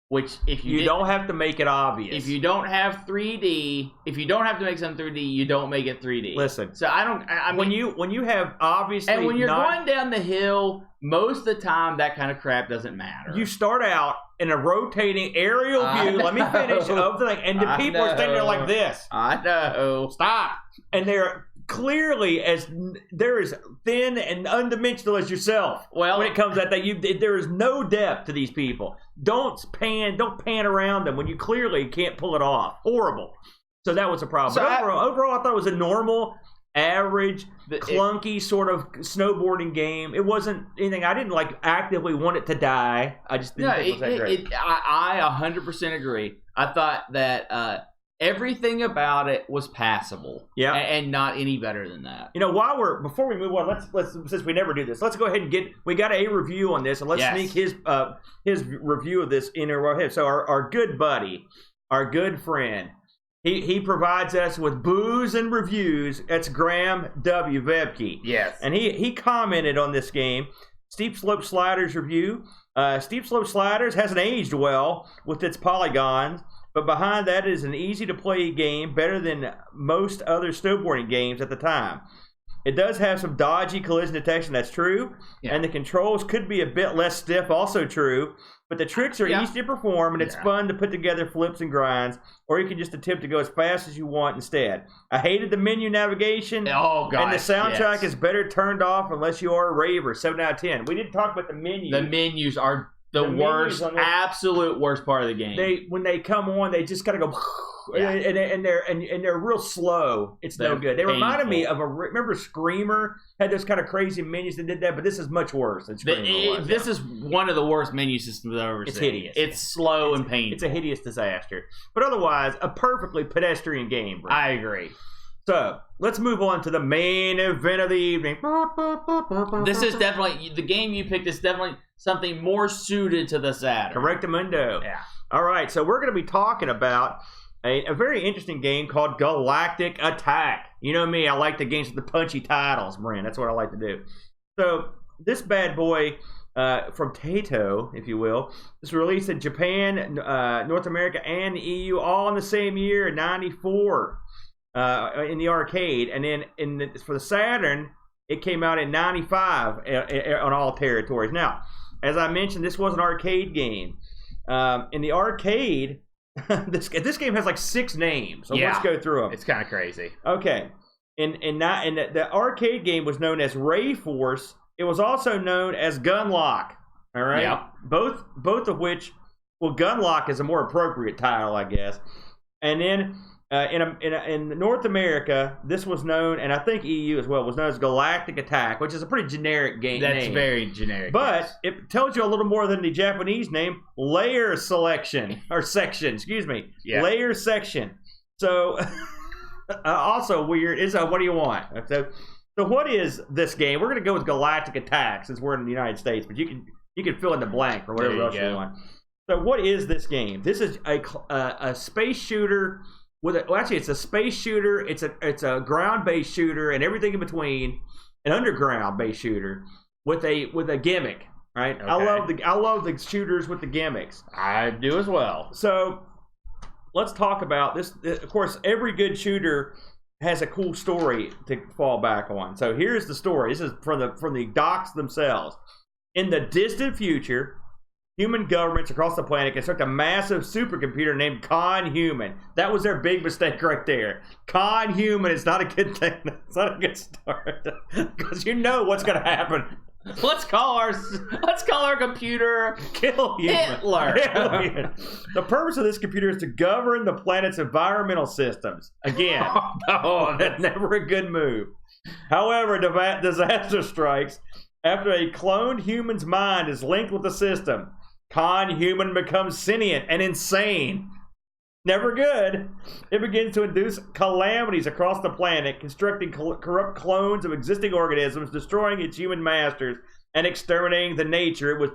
Which, if you don't have to make it obvious. If you don't have 3D, if you don't have to make something 3D, you don't make it 3D. Listen. So I mean, when you have obviously, and when you're going down the hill, most of the time that kind of crap doesn't matter. You start out in a rotating aerial view. Let me finish of the thing, and the people are standing there like this. I know. Stop. And they're clearly they're as thin and undimensional as yourself. Well, when it comes to that, there is no depth to these people. Don't pan around them when you clearly can't pull it off. Horrible. So that was a problem. So but overall, I thought it was a normal, average, clunky sort of snowboarding game. It wasn't anything. I didn't actively want it to die. I just didn't think it was that great. I 100% agree. I thought that everything about it was passable. Yeah. And not any better than that. Before we move on, let's since we never do this, let's go ahead and we got a review on this, and let's sneak his review of this in our head. So our good buddy, our good friend, he provides us with booze and reviews. That's Graham W. Vebke. Yes. And he commented on this game. Steep Slope Sliders review. Steep Slope Sliders hasn't aged well with its polygons. But behind that is an easy-to-play game, better than most other snowboarding games at the time. It does have some dodgy collision detection, that's true. Yeah. And the controls could be a bit less stiff, also true. But the tricks are easy to perform, and it's fun to put together flips and grinds. Or you can just attempt to go as fast as you want instead. I hated the menu navigation. Oh, God. And the soundtrack is better turned off unless you are a raver. 7 out of 10. We didn't talk about the menus. The menus are the worst, absolute worst part of the game. When they come on, they just gotta go, and they're real slow. They're no good. They reminded me of remember Screamer had those kind of crazy menus that did that, but this is much worse than Screamer. This is one of the worst menu systems I've ever seen. It's hideous. It's slow and painful. It's a hideous disaster. But otherwise, a perfectly pedestrian game. Bro. I agree. So, let's move on to the main event of the evening. This is definitely, the game you picked is definitely something more suited to the Saturn. Correctamundo. Yeah. All right, so we're going to be talking about a very interesting game called Galactic Attack. You know me, I like the games with the punchy titles, Brent. That's what I like to do. So this bad boy from Taito, if you will, was released in Japan, North America, and the EU all in the same year, in '94, in the arcade. And then for the Saturn, it came out in '95 on all territories. Now, as I mentioned, this was an arcade game. In the arcade, this game has like 6 names. So let's go through them. It's kind of crazy. Okay. The arcade game was known as Ray Force. It was also known as Gunlock. All right. Yep. Both of which, well, Gunlock is a more appropriate title, I guess. And then in North America, this was known, and I think EU as well, was known as Galactic Attack, which is a pretty generic game. That's very generic. But it tells you a little more than the Japanese name, Layer Section. Yeah. Layer Section. So also weird is what do you want? So what is this game? We're going to go with Galactic Attack since we're in the United States, but you can fill in the blank for whatever else you want. So what is this game? This is a space shooter it's a space shooter. It's a ground-based shooter and everything in between, an underground-based shooter with a gimmick. Right? Okay. I love the shooters with the gimmicks. I do as well. So let's talk about this. Of course, every good shooter has a cool story to fall back on. So here's the story. This is from the docs themselves. In the distant future, human governments across the planet construct a massive supercomputer named Con-Human. That was their big mistake right there. Con-Human is not a good thing. It's not a good start because you know what's going to happen. Let's call our computer Kill Hitler. The purpose of this computer is to govern the planet's environmental systems. Again, that's never a good move. However, disaster strikes after a cloned human's mind is linked with the system. Con-Human becomes sentient and insane. Never good. It begins to induce calamities across the planet, constructing corrupt clones of existing organisms, destroying its human masters, and exterminating the nature it was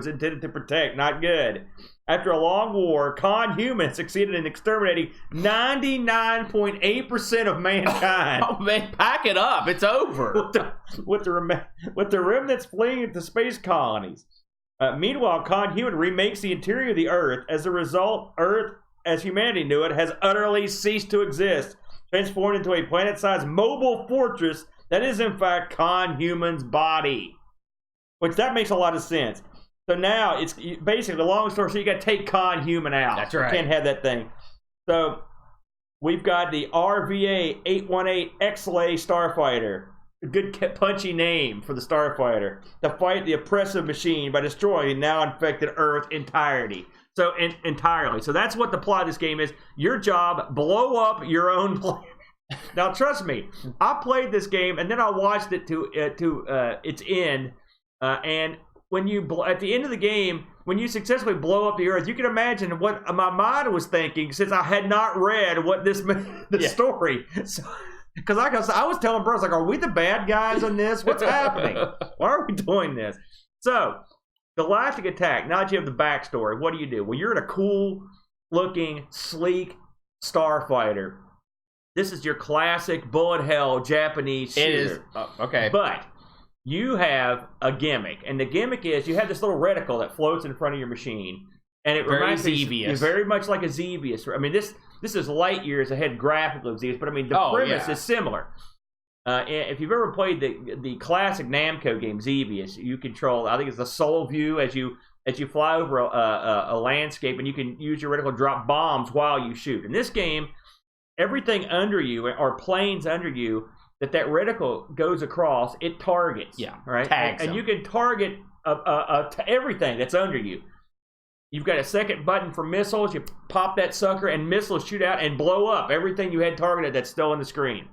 intended to protect. Not good. After a long war, Con-Human succeeded in exterminating 99.8% of mankind. Oh man, pack it up. It's over. with the remnants fleeing to space colonies. Meanwhile, Con-Human remakes the interior of the Earth. As a result, Earth, as humanity knew it, has utterly ceased to exist, transformed into a planet-sized mobile fortress that is, in fact, Con-Human's body. Which, that makes a lot of sense. So now, it's basically, the long story, so you got to take Con-Human out. That's right. You can't have that thing. So, we've got the RVA-818 X-Lay Starfighter. A good punchy name for the Starfighter. To fight the oppressive machine by destroying the now infected Earth entirely. So that's what the plot of this game is. Your job, blow up your own planet. Now, trust me, I played this game and then I watched it to its end. And when at the end of the game, when you successfully blow up the Earth, you can imagine what my mind was thinking since I had not read what the story. Because I was telling bros, like, are we the bad guys on this? What's happening? Why are we doing this? So, Galactic Attack, now that you have the backstory, what do? Well, you're in a cool-looking, sleek starfighter. This is your classic bullet hell Japanese shooter. It is. Okay. But you have a gimmick, and the gimmick is you have this little reticle that floats in front of your machine, and it reminds me very much like a Xevious. I mean, this is light years ahead graphically of Xevious, but I mean the premise is similar. If you've ever played the classic Namco game Xevious, you control, I think it's the solo view as you fly over a landscape, and you can use your reticle to drop bombs while you shoot. In this game, everything under you or planes under you that reticle goes across, it targets. Yeah, right. Tags and you can target everything that's under you. You've got a second button for missiles. You pop that sucker, and missiles shoot out and blow up everything you had targeted that's still on the screen.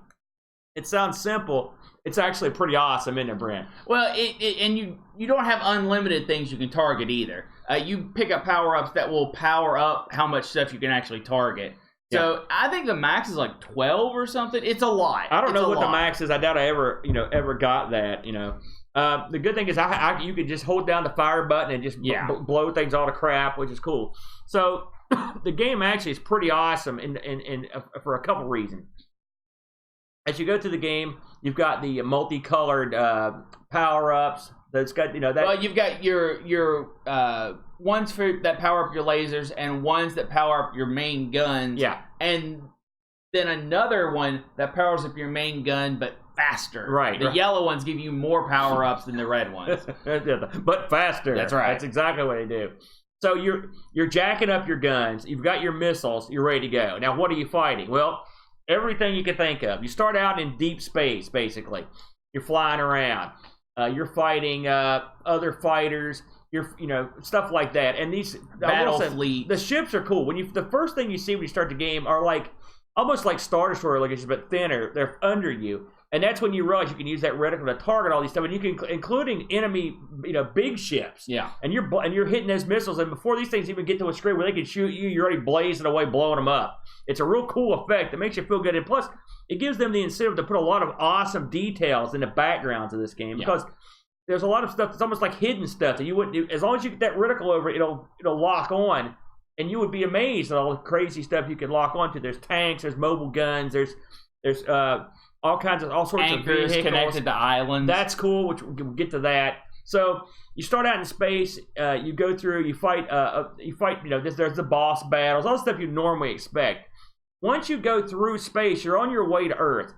It sounds simple. It's actually pretty awesome, isn't it, Brent? Well, and you don't have unlimited things you can target either. You pick up power-ups that will power up how much stuff you can actually target. So I think the max is like 12 or something. It's a lot. I don't know what the max is. I doubt I ever got that. The good thing is you can just hold down the fire button and just blow things all to crap, which is cool. So the game actually is pretty awesome for a couple reasons. As you go through the game, you've got the multicolored power-ups. That's got that. Well, you've got your ones for that power up your lasers, and ones that power up your main guns. Yeah, and then another one that powers up your main gun, but faster. Right. The yellow ones give you more power ups than the red ones, but faster. That's right. That's exactly what they do. So you're jacking up your guns. You've got your missiles. You're ready to go. Now, what are you fighting? Well, everything you can think of. You start out in deep space, basically. You're flying around. You're fighting other fighters. Stuff like that. And these battle fleet. The ships are cool. The first thing you see when you start the game are almost like Star Destroyer locations, but thinner. They're under you. And that's when you realize you can use that reticle to target all these stuff, and you can, including enemy, big ships. Yeah. And you're hitting those missiles, and before these things even get to a screen where they can shoot you, you're already blazing away, blowing them up. It's a real cool effect. It makes you feel good, and plus, it gives them the incentive to put a lot of awesome details in the backgrounds of this game because there's a lot of stuff that's almost like hidden stuff that you wouldn't do. As long as you get that reticle over, it'll lock on, and you would be amazed at all the crazy stuff you can lock onto. There's tanks, there's mobile guns, there's all sorts anchors of vehicles connected to islands. That's cool, which we'll get to that. So you start out in space, you go through, you fight, there's the boss battles, all the stuff you normally expect. Once you go through space, you're on your way to Earth.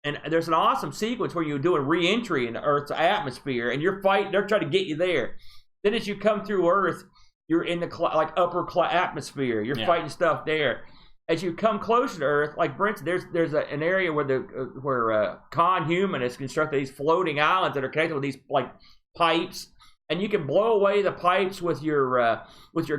And there's an awesome sequence where you're doing re-entry into Earth's atmosphere, and you're fighting, they're trying to get you there. Then as you come through Earth, you're in the upper atmosphere. You're fighting stuff there. As you come closer to Earth, like for instance, there's an area where Con-Human has constructed these floating islands that are connected with these pipes, and you can blow away the pipes with your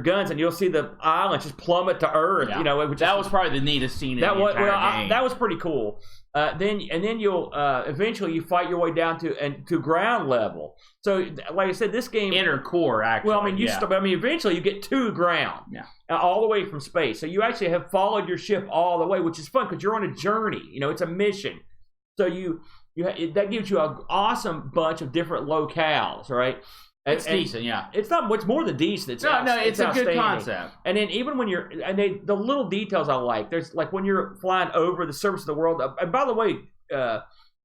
guns, and you'll see the island just plummet to Earth. Yeah. That was probably the neatest scene in the entire game. That was pretty cool. Then you'll eventually you fight your way down to ground level. So, like I said, this game inner core actually. Well, eventually you get to ground, all the way from space. So you actually have followed your ship all the way, which is fun because you're on a journey. It's a mission. So that gives you an awesome bunch of different locales, right? It's decent, yeah. It's not much more than decent. It's a good concept. And then even when the little details I like. There's when you're flying over the surface of the world. And by the way,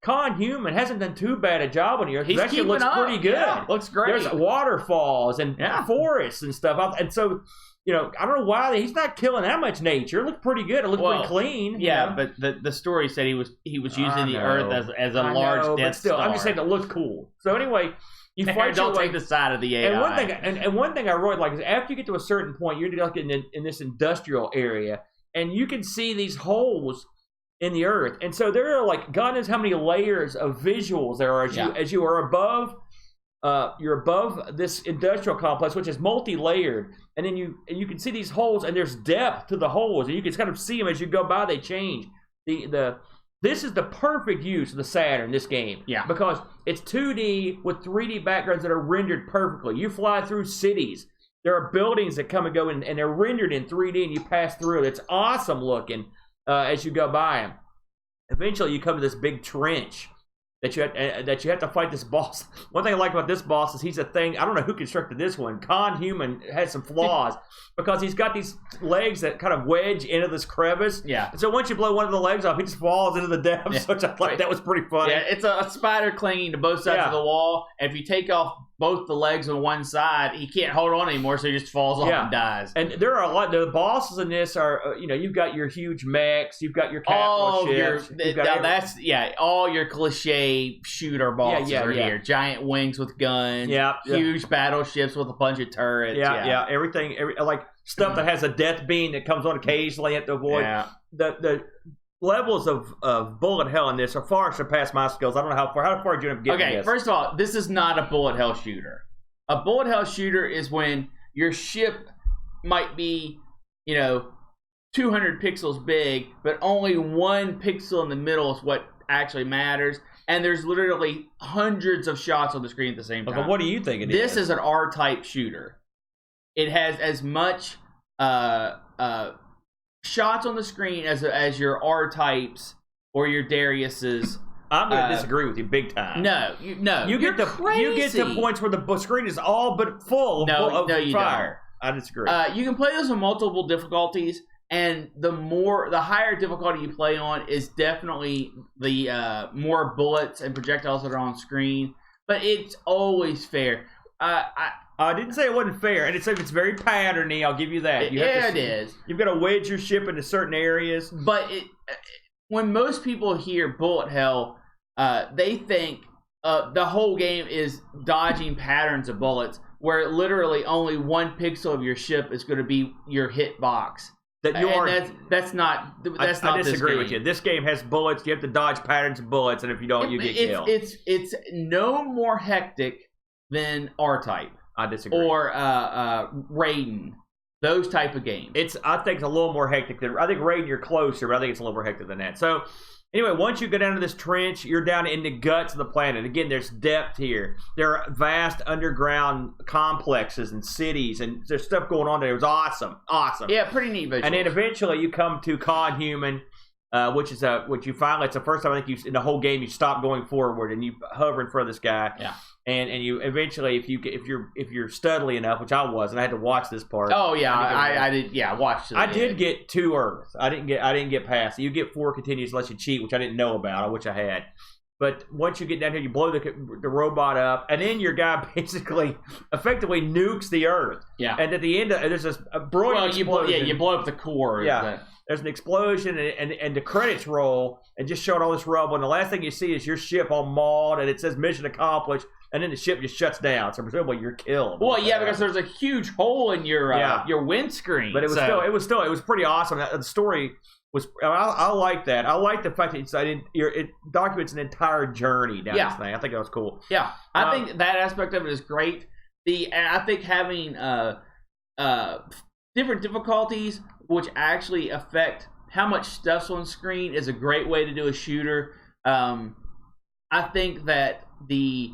Con-Human hasn't done too bad a job on here. It actually looks pretty good. Yeah, looks great. There's waterfalls and forests and stuff. And so, I don't know why he's not killing that much nature. It looked pretty good. It looked pretty clean. Yeah, but the story said he was using the Earth as a large Death Star. I'm just saying it looked cool. So anyway. You fight don't take the side of the AI. And one thing I really like is after you get to a certain point, you're in this industrial area, and you can see these holes in the Earth. And so there are God knows how many layers of visuals there are as you are above. You're above this industrial complex, which is multi-layered, and then you can see these holes, and there's depth to the holes, and you can kind of see them as you go by. They change. This is the perfect use of the Saturn, this game. Yeah. Because it's 2D with 3D backgrounds that are rendered perfectly. You fly through cities. There are buildings that come and go, and they're rendered in 3D, and you pass through. It's awesome looking as you go by them. Eventually, you come to this big trench that you have to fight this boss. One thing I like about this boss is he's a thing. I don't know who constructed this one. Con-Human has some flaws because he's got these legs that kind of wedge into this crevice. Yeah. And so once you blow one of the legs off, he just falls into the depths, which I thought that was pretty funny. Yeah, it's a spider clinging to both sides of the wall. And if you take off both the legs on one side, he can't hold on anymore, so he just falls off and dies. And there are a lot. The bosses in this are, you've got your huge mechs, you've got your capital ships. All your cliche shooter bosses are here. Giant wings with guns. Huge battleships with a bunch of turrets. Everything, stuff that has a death beam that comes on occasionally you have to avoid. Yeah. The levels of bullet hell in this are far surpass my skills. I don't know how far did you end up getting this? First of all, this is not a bullet hell shooter. A bullet hell shooter is when your ship might be, 200 pixels big, but only one pixel in the middle is what actually matters. And there's literally hundreds of shots on the screen at the same time. But what do you think it is? This is an R-type shooter. It has as much shots on the screen as your R-types or your Darius's. I'm going to disagree with you big time. No. You get to points where the screen is all but full of fire. I disagree. You can play this on multiple difficulties, and the higher difficulty you play on is definitely the more bullets and projectiles that are on screen. But it's always fair. I didn't say it wasn't fair, and it's very patterny. I'll give you that. It is. You've got to wedge your ship into certain areas. But when most people hear bullet hell, they think the whole game is dodging patterns of bullets, where literally only one pixel of your ship is going to be your hit box. That's not. I disagree with you. This game has bullets. You have to dodge patterns of bullets, and if you don't, you get killed. It's no more hectic than R-Type. I disagree. Or Raiden. Those type of games. I think it's a little more hectic than. I think Raiden, you're closer, but I think it's a little more hectic than that. So. Anyway, once you go down to this trench, you're down in the guts of the planet. Again, there's depth here. There are vast underground complexes and cities, and there's stuff going on there. It was awesome. Yeah, pretty neat visuals. And then eventually you come to Conhuman, which is it's the first time I think in the whole game you stop going forward and you hover in front of this guy. Yeah. And you eventually, if you're studly enough, which I was, and I had to watch this part. Oh yeah, I did. Yeah, I watched it. I did get 2 Earths. I didn't get past it. You get 4 continues unless you cheat, which I didn't know about. I wish I had. But once you get down here, you blow the robot up, and then your guy basically, effectively nukes the Earth. Yeah. And at the end, there's this brilliant explosion. You blow up the core. Yeah. There's an explosion, and the credits roll, and just showing all this rubble. And the last thing you see is your ship all mauled, and it says mission accomplished. And then the ship just shuts down, so presumably you're killed. Well, yeah, because there's a huge hole in your windscreen. But it was pretty awesome. The story was. I like that. I like the fact that it documents an entire journey down this thing. I think that was cool. Yeah, I think that aspect of it is great. And I think having different difficulties, which actually affect how much stuff's on screen, is a great way to do a shooter. I think that the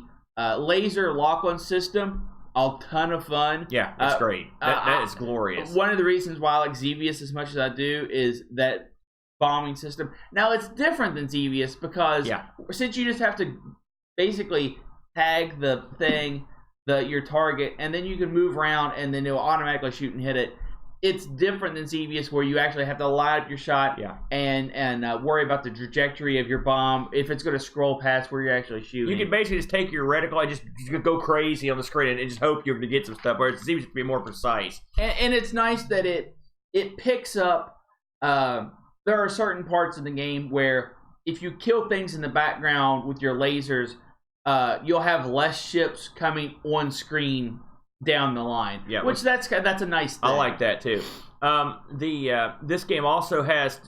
laser lock-on system, a ton of fun. Yeah, that's great. That is glorious. One of the reasons why I like Xevious as much as I do is that bombing system. Now, it's different than Xevious because since you just have to basically tag the thing, your target, and then you can move around and then it'll automatically shoot and hit it. It's different than Xevious, where you actually have to line up your shot and worry about the trajectory of your bomb, if it's going to scroll past where you're actually shooting. You can basically just take your reticle and just go crazy on the screen and just hope you're going to get some stuff, whereas Xevious can be more precise. And it's nice that it picks up. There are certain parts of the game where if you kill things in the background with your lasers, you'll have less ships coming on screen down the line, which that's a nice thing. I like that too. This game also has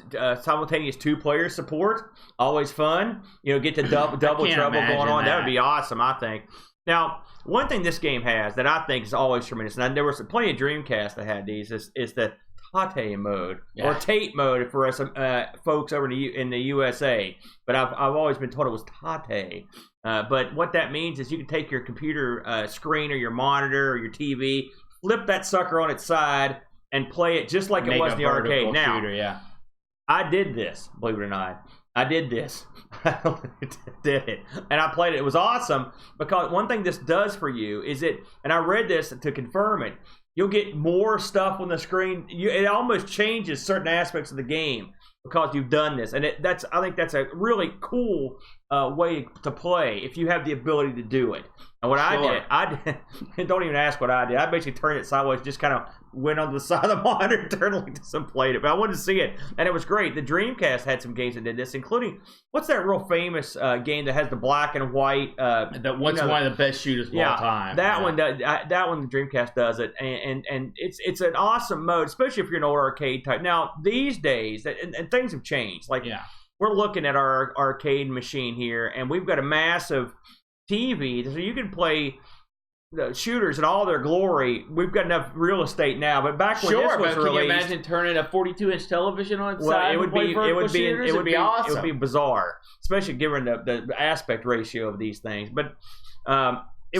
simultaneous 2-player support. Always fun. Get the double trouble going on. That would be awesome, I think. Now, one thing this game has that I think is always tremendous, and there was plenty of Dreamcast that had these, is the Tate mode or Tate mode for us folks over in the USA. But I've always been told it was Tate. But what that means is you can take your computer screen or your monitor or your TV, flip that sucker on its side, and play it just like it was in the arcade. Now, I did this, believe it or not. I did this. I did it. And I played it. It was awesome because one thing this does for you is and I read this to confirm it, you'll get more stuff on the screen. It almost changes certain aspects of the game because you've done this. And I think that's a really cool way to play if you have the ability to do it. And what I did, don't even ask what I did. I basically turned it sideways, just kind of went on the side of the monitor, turned like this and played it. But I wanted to see it, and it was great. The Dreamcast had some games that did this, including, what's that real famous game that has the black and white? One of the best shooters of all time. That one, the Dreamcast does it, and it's an awesome mode, especially if you're an old arcade type. Now, these days, and things have changed. We're looking at our arcade machine here, and we've got a massive TV, so you can play the shooters in all their glory. We've got enough real estate now, but back when this was released, can you imagine turning a 42-inch television on its side? It would be awesome. It would be bizarre, especially given the aspect ratio of these things. But it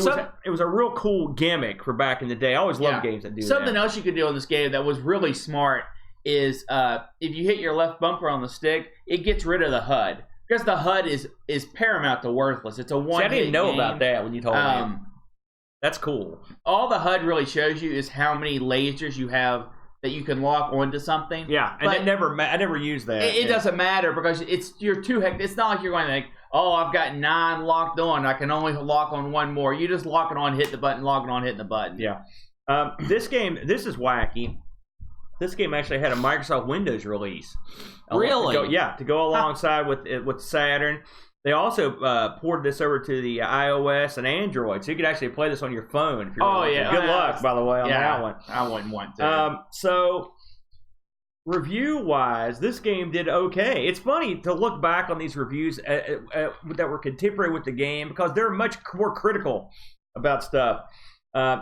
was a real cool gimmick for back in the day. I always loved games that do something that. Else you could do on this game that was really smart is if you hit your left bumper on the stick, it gets rid of the HUD. Because the HUD is paramount to worthless. It's a one-hit I didn't know game. about that when you told me. That's cool. All the HUD really shows you is how many lasers you have that you can lock onto something. Yeah, and I never used that. It doesn't matter because you're too hectic. It's not like you're going to think, oh, I've got 9 locked on. I can only lock on 1 more. You just lock it on, hit the button, lock it on, hit the button. Yeah. This is wacky. This game actually had a Microsoft Windows release. Really? To go alongside with Saturn. They also ported this over to the iOS and Android, so you could actually play this on your phone. If you're Good luck, by the way, on that one. I wouldn't want to. So, review-wise, this game did okay. It's funny to look back on these reviews that were contemporary with the game because they're much more critical about stuff.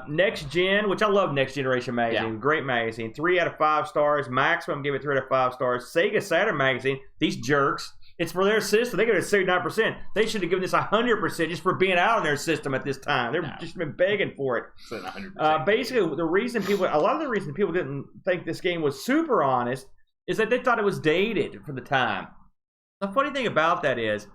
Next Gen, which I love Next Generation magazine, great magazine, 3 out of 5 stars. Maximum gave it 3 out of 5 stars. Sega Saturn magazine, these jerks. It's for their system. They give it 79%. They should have given this 100% just for being out on their system at this time. They've just been begging for it. 100%. Basically, a lot of the reason people didn't think this game was super honest is that they thought it was dated for the time. The funny thing about that is,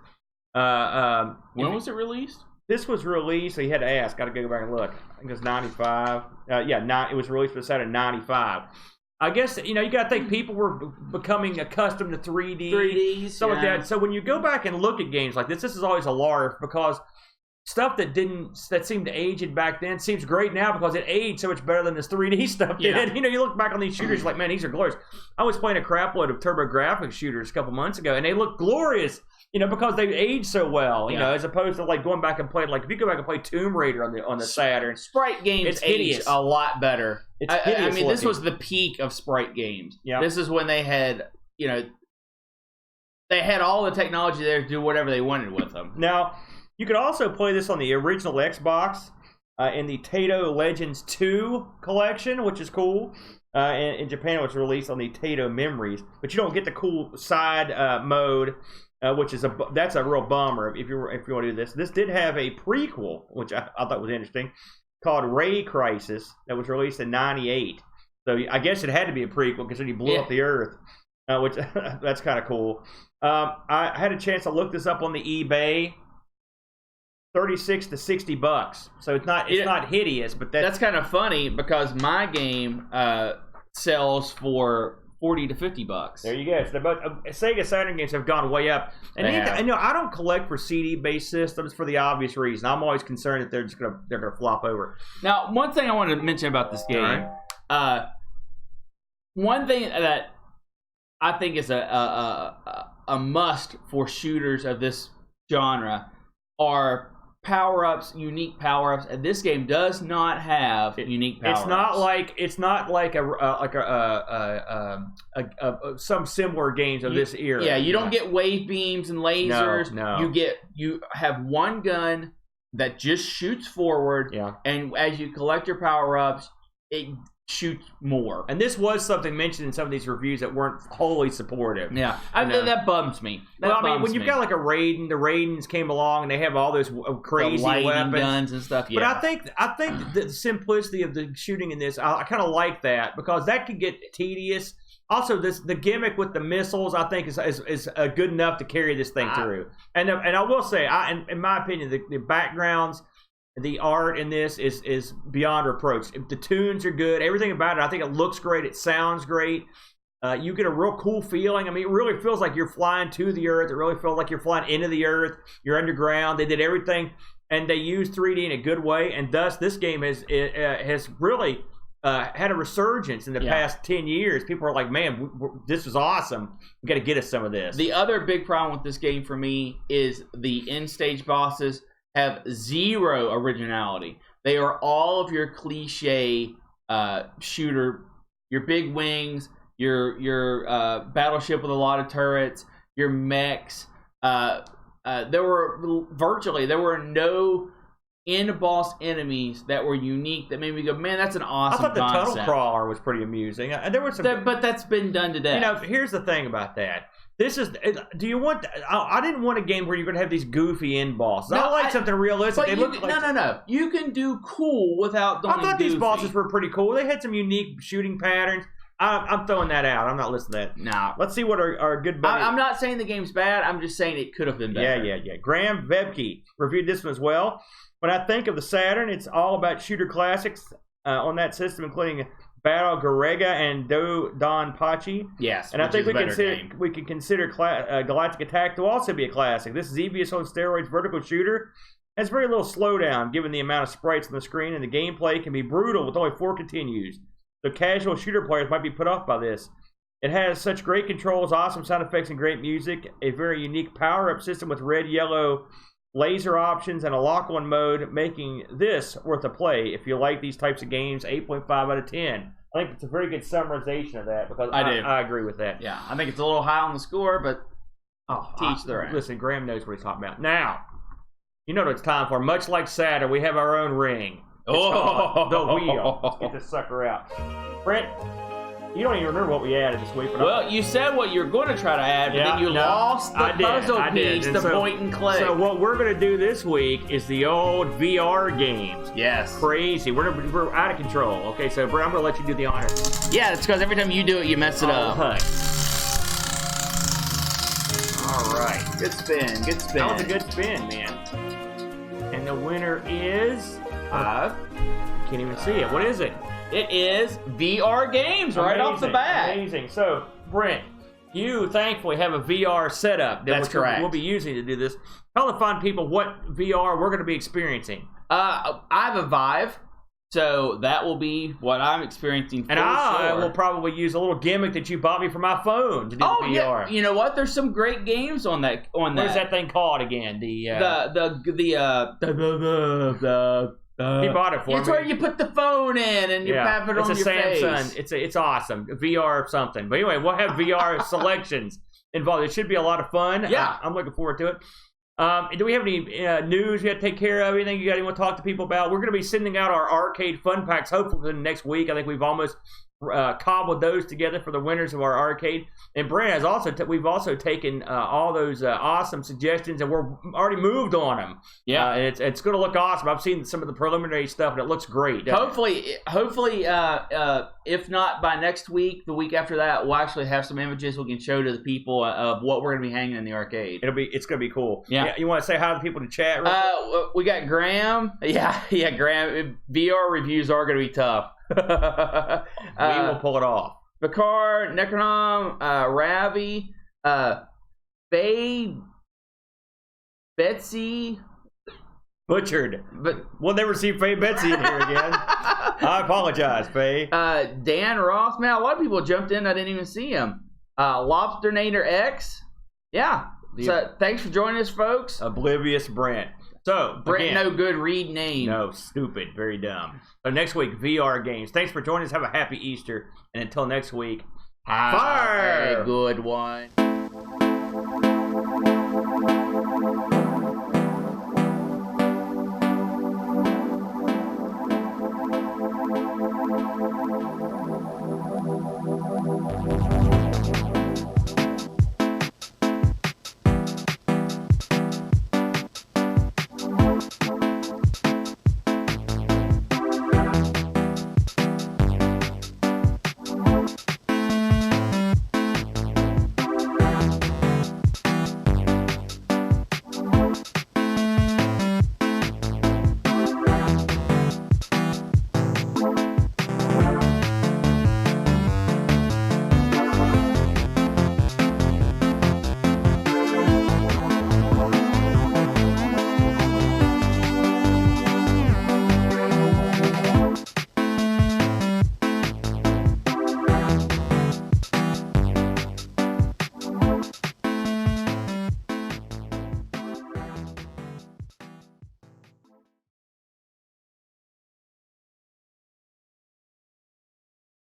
when was it released? This was released. So you had to ask. Got to go back and look. I think it was 95. It was released for Saturn 95. I guess, you got to think people were becoming accustomed to 3D. Stuff like that. So when you go back and look at games like this is always a lark because stuff that seemed aged back then seems great now because it aged so much better than this 3D stuff did. You look back on these shooters like, man, these are glorious. I was playing a crap load of TurboGrafx shooters a couple months ago, and they look glorious. Because they age so well, as opposed to like going back and playing, like if you go back and play Tomb Raider on the Saturn, sprite games age a lot better. I mean, this was the peak of sprite games. Yeah, this is when they had, they had all the technology there to do whatever they wanted with them. Now, you could also play this on the original Xbox in the Taito Legends 2 collection, which is cool. In Japan, it was released on the Taito Memories, but you don't get the cool side mode. Which is that's a real bummer if you want to do this. This did have a prequel, which I thought was interesting, called Ray Crisis that was released in '98. So I guess it had to be a prequel because he blew up the Earth, which that's kind of cool. I had a chance to look this up on the eBay. $36 to $60. So it's not hideous, but that's kind of funny because my game sells for $40 to $50. There you go. So both Sega Saturn games have gone way up, and I don't collect for CD-based systems for the obvious reason. I'm always concerned that they're gonna flop over. Now, one thing I want to mention about this game, one thing that I think is a must for shooters of this genre are power-ups, unique power-ups, and this game does not have unique power-ups. It's not like some similar games of this era. Yeah, you don't get wave beams and lasers. No. You have one gun that just shoots forward. Yeah. And as you collect your power-ups, it shoots more. And this was something mentioned in some of these reviews that weren't wholly supportive. Yeah, that bums me. When you've got like a Raiden, the Raidens came along and they have all those crazy weapons, guns and stuff. Yeah. But I think the simplicity of the shooting in this, I kind of like that because that could get tedious. Also, the gimmick with the missiles, I think, is good enough to carry this thing through. And I will say, in my opinion, the backgrounds. The art in this is beyond reproach. The tunes are good. Everything about it, I think it looks great. It sounds great. You get a real cool feeling. I mean, it really feels like you're flying to the Earth. It really feels like you're flying into the Earth. You're underground. They did everything, and they used 3D in a good way. And thus, this game has really had a resurgence in the past 10 years. People are like, man, this is awesome. We got to get us some of this. The other big problem with this game for me is the end-stage bosses have zero originality. They are all of your cliche shooter, your big wings, your battleship with a lot of turrets, your mechs. There were no end-boss enemies that were unique that made me go, man, that's an awesome concept. I thought the tunnel crawler was pretty amusing. And there were some, but that's been done today. Here's the thing about that. This is. Do you want? I didn't want a game where you're going to have these goofy end bosses. I like something realistic. They look like no. You can do cool without doing goofy. I thought these bosses were pretty cool. They had some unique shooting patterns. I'm throwing that out. I'm not listening to that. No. Let's see what our good buddy. I'm not saying the game's bad. I'm just saying it could have been better. Yeah. Graham Vebke reviewed this one as well. When I think of the Saturn, it's all about shooter classics on that system, including Battle Garega and Do Don Pachi. Yes, and I think we can consider Galactic Attack to also be a classic. This is Xevious on steroids vertical shooter. It has very little slowdown given the amount of sprites on the screen, and the gameplay can be brutal with only 4 continues. So casual shooter players might be put off by this. It has such great controls, awesome sound effects, and great music. A very unique power-up system with red, yellow laser options and a lock-on mode, making this worth a play. If you like these types of games, 8.5 out of 10. I think it's a very good summarization of that because I agree with that. Yeah, I think it's a little high on the score, but teach their own. Listen, Graham knows what he's talking about. Now, you know what it's time for. Much like Saturn, we have our own ring. It's called the wheel. Let's get this sucker out. Brent, you don't even remember what we added this week. Well, you said what you were going to try to add, but then you lost the puzzle piece to point and click. So what we're going to do this week is the old VR games. Yes. Crazy. We're out of control. Okay, so Brent, I'm going to let you do the honor. Yeah, it's because every time you do it, you mess it up. All right. Good spin. Good spin. That was a good spin, man. And the winner is... can't even see it. What is it? It is VR games right off the bat. Amazing. So, Brent, you thankfully have a VR setup that we'll be using to do this. Tell the fun people what VR we're going to be experiencing. I have a Vive, so that will be what I'm experiencing for And I will probably use a little gimmick that you bought me for my phone to do VR. Yeah. You know what? There's some great games on that. What is that thing called again? He bought it for me. It's where you put the phone in and you have it on your face. It's awesome. VR something. But anyway, we'll have VR selections involved. It should be a lot of fun. Yeah. I'm looking forward to it. Do we have any news we have to take care of? Anything you want to talk to people about? We're going to be sending out our arcade fun packs hopefully within the next week. I think we've almost cobbled those together for the winners of our arcade. And Brent has also we've also taken all those awesome suggestions and we're already moved on them. Yeah, and it's going to look awesome. I've seen some of the preliminary stuff and it looks great. Hopefully, if not by next week, the week after that, we'll actually have some images we can show to the people of what we're going to be hanging in the arcade. It's going to be cool. Yeah. You want to say hi to people to chat? We got Graham. Yeah, Graham. VR reviews are going to be tough. We will pull it off. Picard, Necronom, Ravi, Faye, Betsy. Butchered. But we'll never see Faye Betsy in here again. I apologize, Faye. Dan Ross. Man, a lot of people jumped in. I didn't even see him. Lobsternator X. Yeah. So thanks for joining us, folks. Oblivious Brent. So, Brent, no good read name. No, stupid. Very dumb. So next week, VR games. Thanks for joining us. Have a happy Easter. And until next week, fire! A good one.